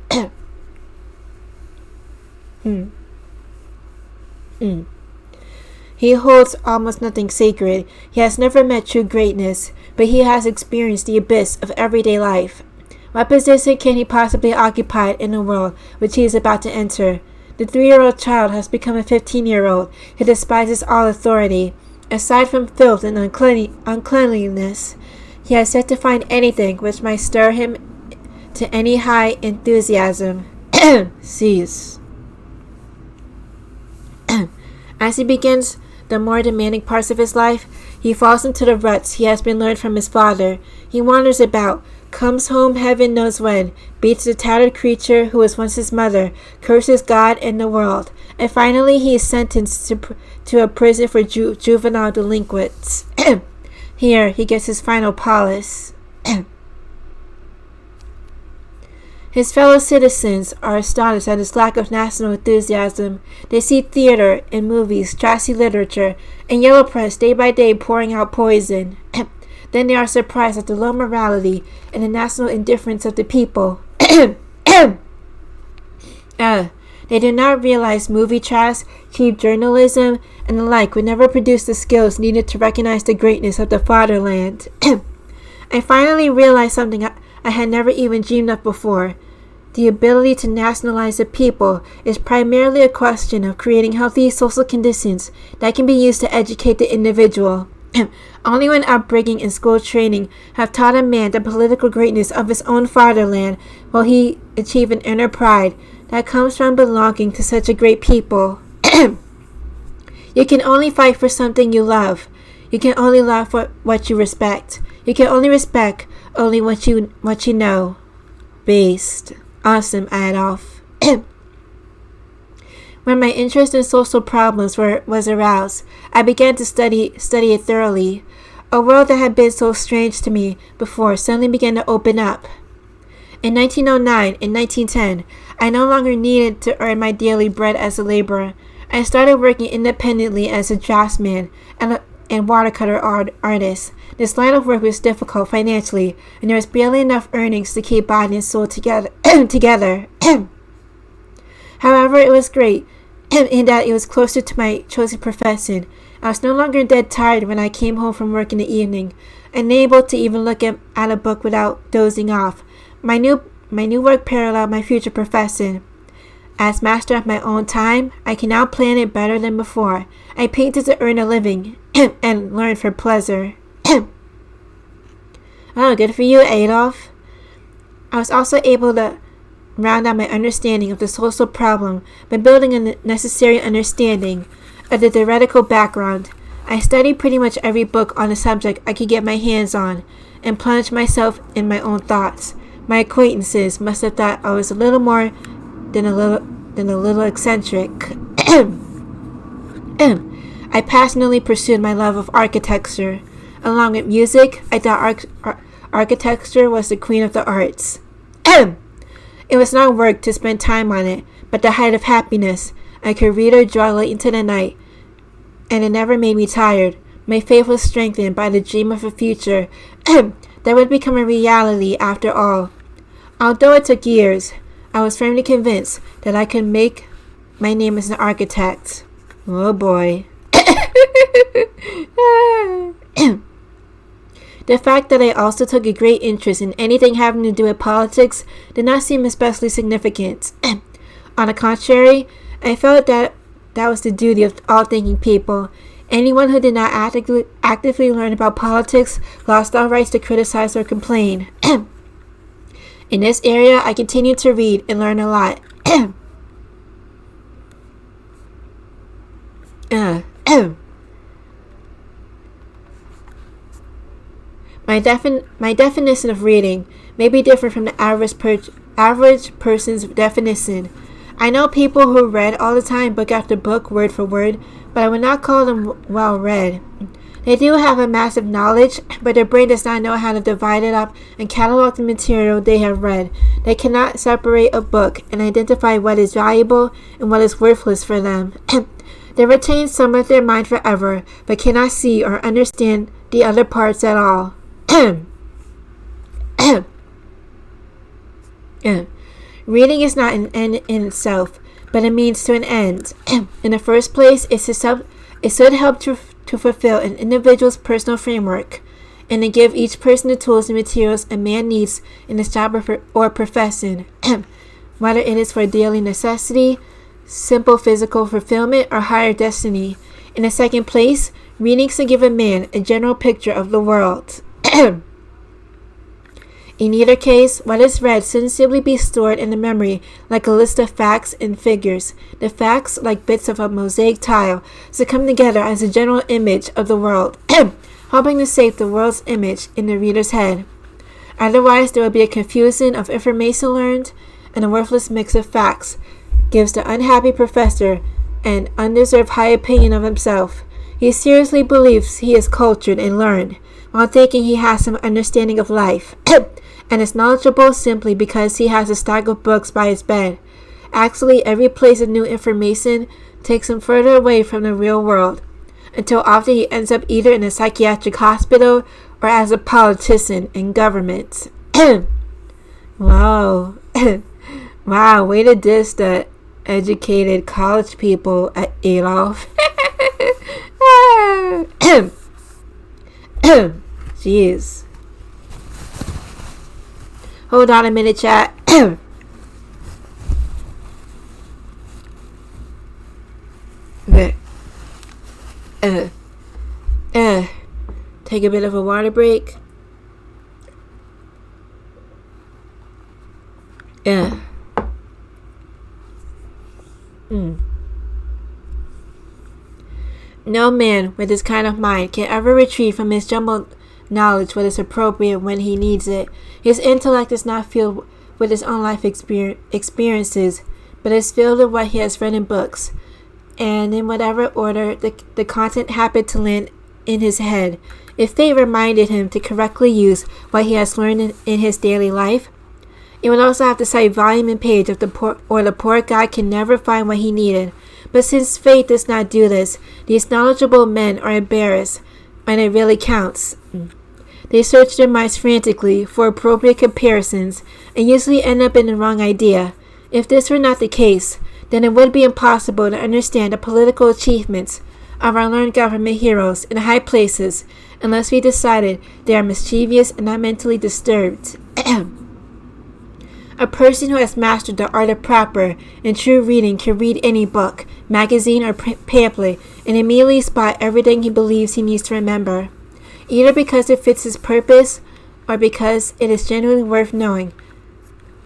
S1: He holds almost nothing sacred. He has never met true greatness, but he has experienced the abyss of everyday life. What position can he possibly occupy in the world which he is about to enter? The 3-year-old child has become a 15-year-old who despises all authority. Aside from filth and uncleanliness, he has yet to find anything which might stir him to any high enthusiasm. Cease. As he begins the more demanding parts of his life, he falls into the ruts he has been learned from his father. He wanders about, comes home heaven knows when, beats the tattered creature who was once his mother, curses God and the world, and finally he is sentenced to a prison for juvenile delinquents. Here he gets his final polish. His fellow citizens are astonished at his lack of national enthusiasm. They see theater and movies, trashy literature, and yellow press day by day pouring out poison. Then they are surprised at the low morality and the national indifference of the people. They do not realize movie trash, cheap journalism, and the like would never produce the skills needed to recognize the greatness of the fatherland. I finally realized something I had never even dreamed of before. The ability to nationalize a people is primarily a question of creating healthy social conditions that can be used to educate the individual. Only when upbringing and school training have taught a man the political greatness of his own fatherland will he achieve an inner pride that comes from belonging to such a great people. You can only fight for something you love. You can only love for what you respect. You can only respect only what you know. Based. Awesome, Adolf. When my interest in social problems was aroused, I began to study it thoroughly. A world that had been so strange to me before suddenly began to open up. In 1909 and 1910, I no longer needed to earn my daily bread as a laborer. I started working independently as a draftsman and watercolor artist. This line of work was difficult financially, and there was barely enough earnings to keep body and soul together. However, it was great in that it was closer to my chosen profession. I was no longer dead tired when I came home from work in the evening, unable to even look at a book without dozing off. My new work paralleled my future profession. As master of my own time, I can now plan it better than before. I painted to earn a living and learn for pleasure. Oh, good for you, Adolf. I was also able to round out my understanding of the social problem by building a necessary understanding of the theoretical background. I studied pretty much every book on the subject I could get my hands on and plunged myself in my own thoughts. My acquaintances must have thought I was a little more than a little eccentric. I passionately pursued my love of architecture. Along with music, I thought architecture was the queen of the arts. It was not work to spend time on it, but the height of happiness. I could read or draw late into the night, and it never made me tired. My faith was strengthened by the dream of a future that would become a reality after all. Although it took years, I was firmly convinced that I could make my name as an architect. Oh boy. The fact that I also took a great interest in anything having to do with politics did not seem especially significant. On the contrary, I felt that was the duty of all thinking people. Anyone who did not actively learn about politics lost all rights to criticize or complain. In this area, I continued to read and learn a lot. My definition of reading may be different from the average person's definition. I know people who read all the time, book after book, word for word, but I would not call them well read. They do have a massive knowledge, but their brain does not know how to divide it up and catalog the material they have read. They cannot separate a book and identify what is valuable and what is worthless for them. They retain some of their mind forever, but cannot see or understand the other parts at all. Reading is not an end in itself, but a means to an end. In the first place, it should help to fulfill an individual's personal framework, and to give each person the tools and materials a man needs in his job or profession, whether it is for daily necessity, simple physical fulfillment, or higher destiny. In the second place, reading should give a man a general picture of the world. In either case, what is read should simply be stored in the memory like a list of facts and figures. The facts, like bits of a mosaic tile, should come together as a general image of the world, helping to shape the world's image in the reader's head. Otherwise, there will be a confusion of information learned, and a worthless mix of facts gives the unhappy professor an undeserved high opinion of himself. He seriously believes he is cultured and learned, while thinking he has some understanding of life. and is knowledgeable simply because he has a stack of books by his bed. Actually, every place of new information takes him further away from the real world, until often he ends up either in a psychiatric hospital or as a politician in government. Wow. Wow, way to diss the educated college people at Adolf. Jeez. Hold on a minute, chat. Take a bit of a water break. No man with this kind of mind can ever retrieve from his jumbled knowledge what is appropriate when he needs it. His intellect is not filled with his own life experiences, but is filled with what he has read in books, and in whatever order the content happened to land in his head. If fate reminded him to correctly use what he has learned in his daily life, it would also have to cite volume and page of the poor guy can never find what he needed. But since fate does not do this, these knowledgeable men are embarrassed, and it really counts. They search their minds frantically for appropriate comparisons and usually end up in the wrong idea. If this were not the case, then it would be impossible to understand the political achievements of our learned government heroes in high places unless we decided they are mischievous and not mentally disturbed. A person who has mastered the art of proper and true reading can read any book, magazine, or pamphlet and immediately spot everything he believes he needs to remember, either because it fits his purpose or because it is genuinely worth knowing.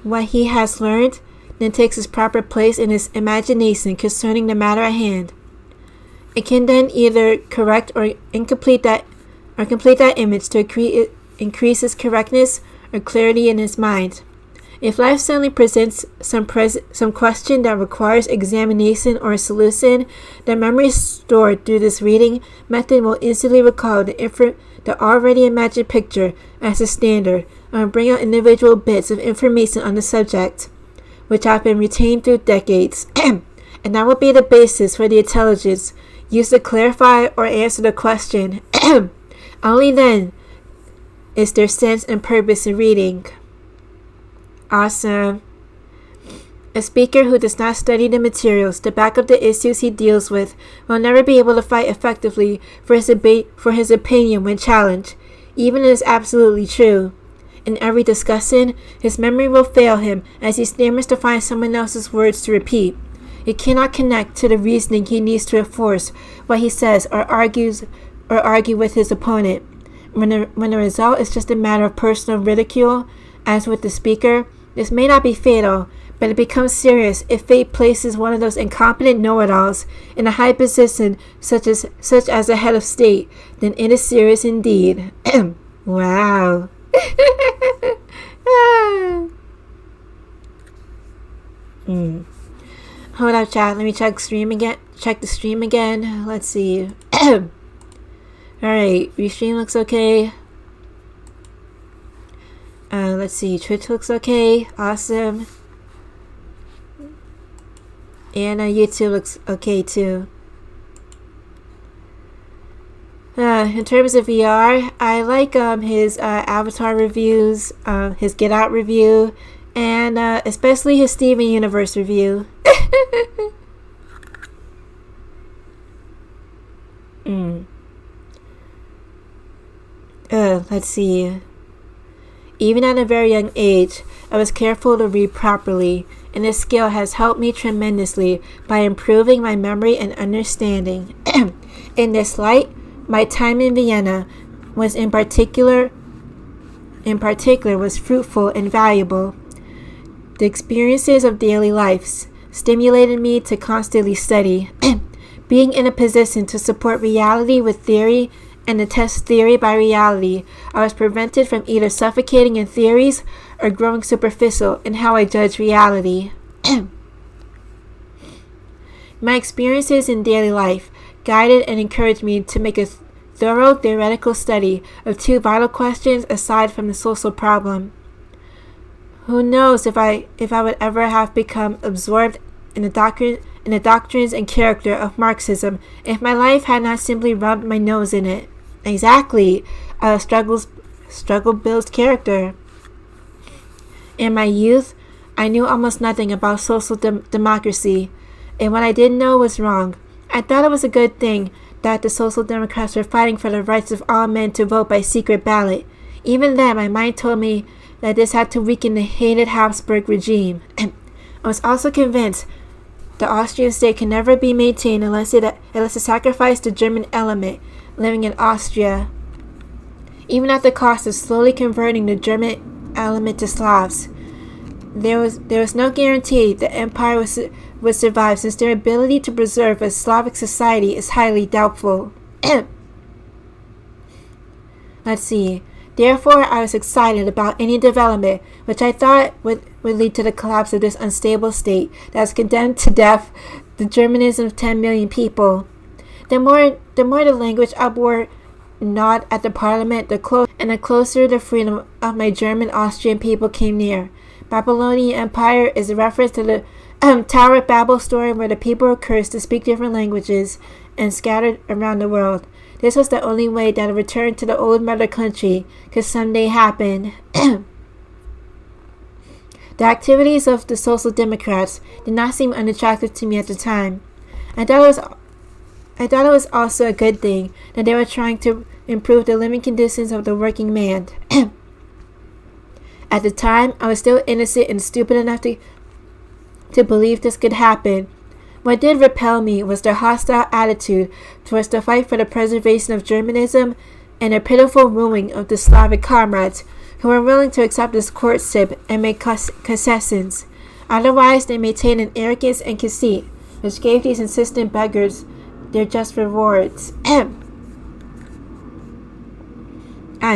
S1: What he has learned then takes its proper place in his imagination concerning the matter at hand. It can then either correct or complete that image to increase its correctness or clarity in his mind. If life suddenly presents some question that requires examination or a solution, the memory stored through this reading method will instantly recall the already imagined picture as a standard and bring out individual bits of information on the subject, which have been retained through decades, and that will be the basis for the intelligence used to clarify or answer the question. Only then is there sense and purpose in reading. Awesome. A speaker who does not study the materials to back up the issues he deals with will never be able to fight effectively for his opinion when challenged, even if it is absolutely true. In every discussion, his memory will fail him as he stammers to find someone else's words to repeat. He cannot connect to the reasoning he needs to enforce what he says or argue with his opponent. When the result is just a matter of personal ridicule, as with the speaker, this may not be fatal, but it becomes serious if fate places one of those incompetent know-it-alls in a high position such as a head of state. Then it is serious indeed. Wow. Hold up, chat. Let me check the stream again. Let's see. Alright, restream looks okay. Let's see, Twitch looks okay. Awesome. And YouTube looks okay too. In terms of VR, I like his Avatar reviews, his Get Out review, and especially his Steven Universe review. Let's see. Even at a very young age, I was careful to read properly, and this skill has helped me tremendously by improving my memory and understanding. In this light, my time in Vienna was in particular was fruitful and valuable. The experiences of daily life stimulated me to constantly study, being in a position to support reality with theory and to test theory by reality. I was prevented from either suffocating in theories or growing superficial in how I judge reality. My experiences in daily life guided and encouraged me to make a thorough theoretical study of two vital questions aside from the social problem. Who knows if I would ever have become absorbed in the doctrines and character of Marxism if my life had not simply rubbed my nose in it. Exactly. Struggle builds character. In my youth, I knew almost nothing about social democracy, and what I didn't know was wrong. I thought it was a good thing that the Social Democrats were fighting for the rights of all men to vote by secret ballot. Even then, my mind told me that this had to weaken the hated Habsburg regime. I was also convinced the Austrian state can never be maintained unless it sacrificed the German element living in Austria, even at the cost of slowly converting the German element to Slavs. There was no guarantee the empire would survive, since their ability to preserve a Slavic society is highly doubtful. Let's see. Therefore, I was excited about any development which I thought would lead to the collapse of this unstable state that has condemned to death the Germanism of 10 million people. The more the language uproar gnawed at the parliament, the closer the freedom of my German Austrian people came near. Babylonian Empire is a reference to the Tower of Babel story, where the people were cursed to speak different languages and scattered around the world. This was the only way that a return to the old mother country could someday happen. The activities of the Social Democrats did not seem unattractive to me at the time. I thought it was also a good thing that they were trying to improve the living conditions of the working man. At the time, I was still innocent and stupid enough to believe this could happen. What did repel me was their hostile attitude towards the fight for the preservation of Germanism and their pitiful ruining of the Slavic comrades who were willing to accept this courtship and make concessions. Otherwise, they maintained an arrogance and conceit which gave these insistent beggars their just rewards. Ah,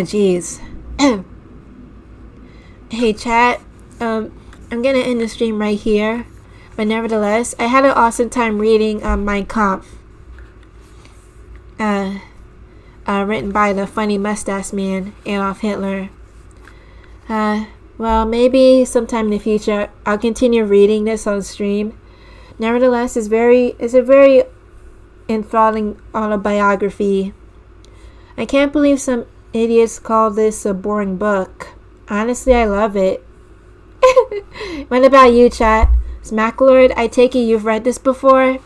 S1: jeez. Hey, chat. I'm gonna end the stream right here. But nevertheless, I had an awesome time reading Mein Kampf. Written by the funny mustache man, Adolf Hitler. Well, maybe sometime in the future, I'll continue reading this on stream. Nevertheless, it's a very enthralling autobiography. I can't believe some idiots call this a boring book. Honestly, I love it. What about you, chat? Smacklord, I take it you've read this before?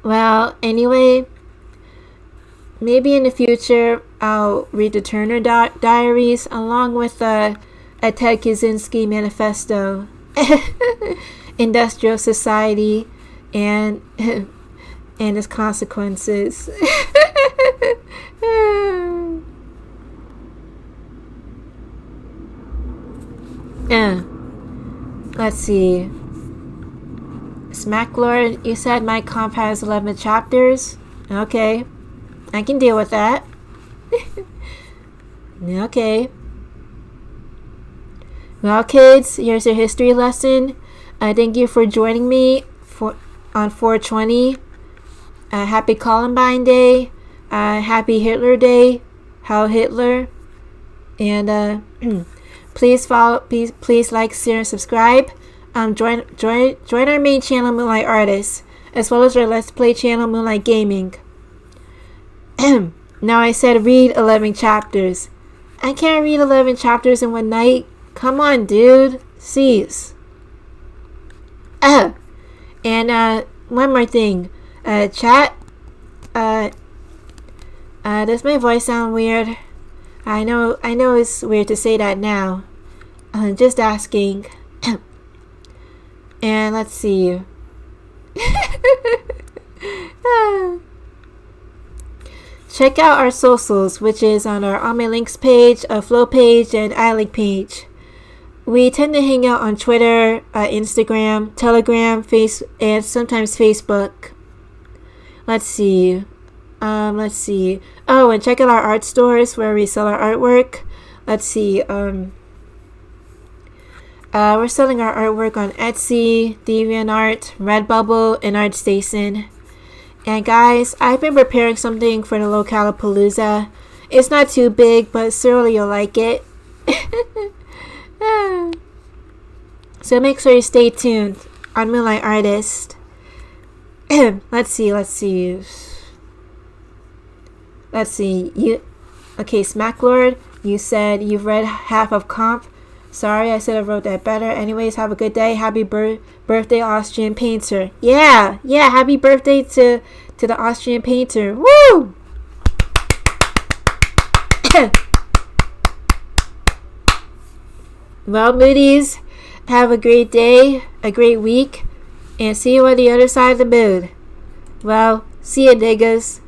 S1: Well, anyway, maybe in the future I'll read the Turner Diaries along with a Ted Kaczynski manifesto, Industrial Society, and its consequences. Let's see. Smacklord, you said my comp has 11 chapters? Okay. I can deal with that. Okay. Well, kids, here's your history lesson. Thank you for joining me on 420. Happy Columbine Day. Happy Hitler Day. Hail Hitler. And please follow. Please like, share, and subscribe. Join our main channel, Moonlight Artists, as well as our Let's Play channel, Moonlight Gaming. Now I said read 11 chapters. I can't read 11 chapters in one night. Come on, dude. Cease. And one more thing. Chat. Does my voice sound weird? I know it's weird to say that now. Just asking. And let's see. Check out our socials, which is on our All My Links page, a Flow page, and iLink page. We tend to hang out on Twitter, Instagram, Telegram, and sometimes Facebook. Let's see. Oh, and check out our art stores where we sell our artwork. Let's see. We're selling our artwork on Etsy, DeviantArt, Redbubble, and ArtStation. And guys, I've been preparing something for the Localapalooza, It's not too big, but certainly you'll like it. So make sure you stay tuned on Moonlight Artist. Let's see. You okay, Smacklord? You said you've read half of Comp. Sorry, I should have wrote that better. Anyways, have a good day. Happy birthday, Austrian painter. Yeah, happy birthday to the Austrian painter. Woo! Well, Moody's, have a great day, a great week, and see you on the other side of the moon. Well, see ya, niggas.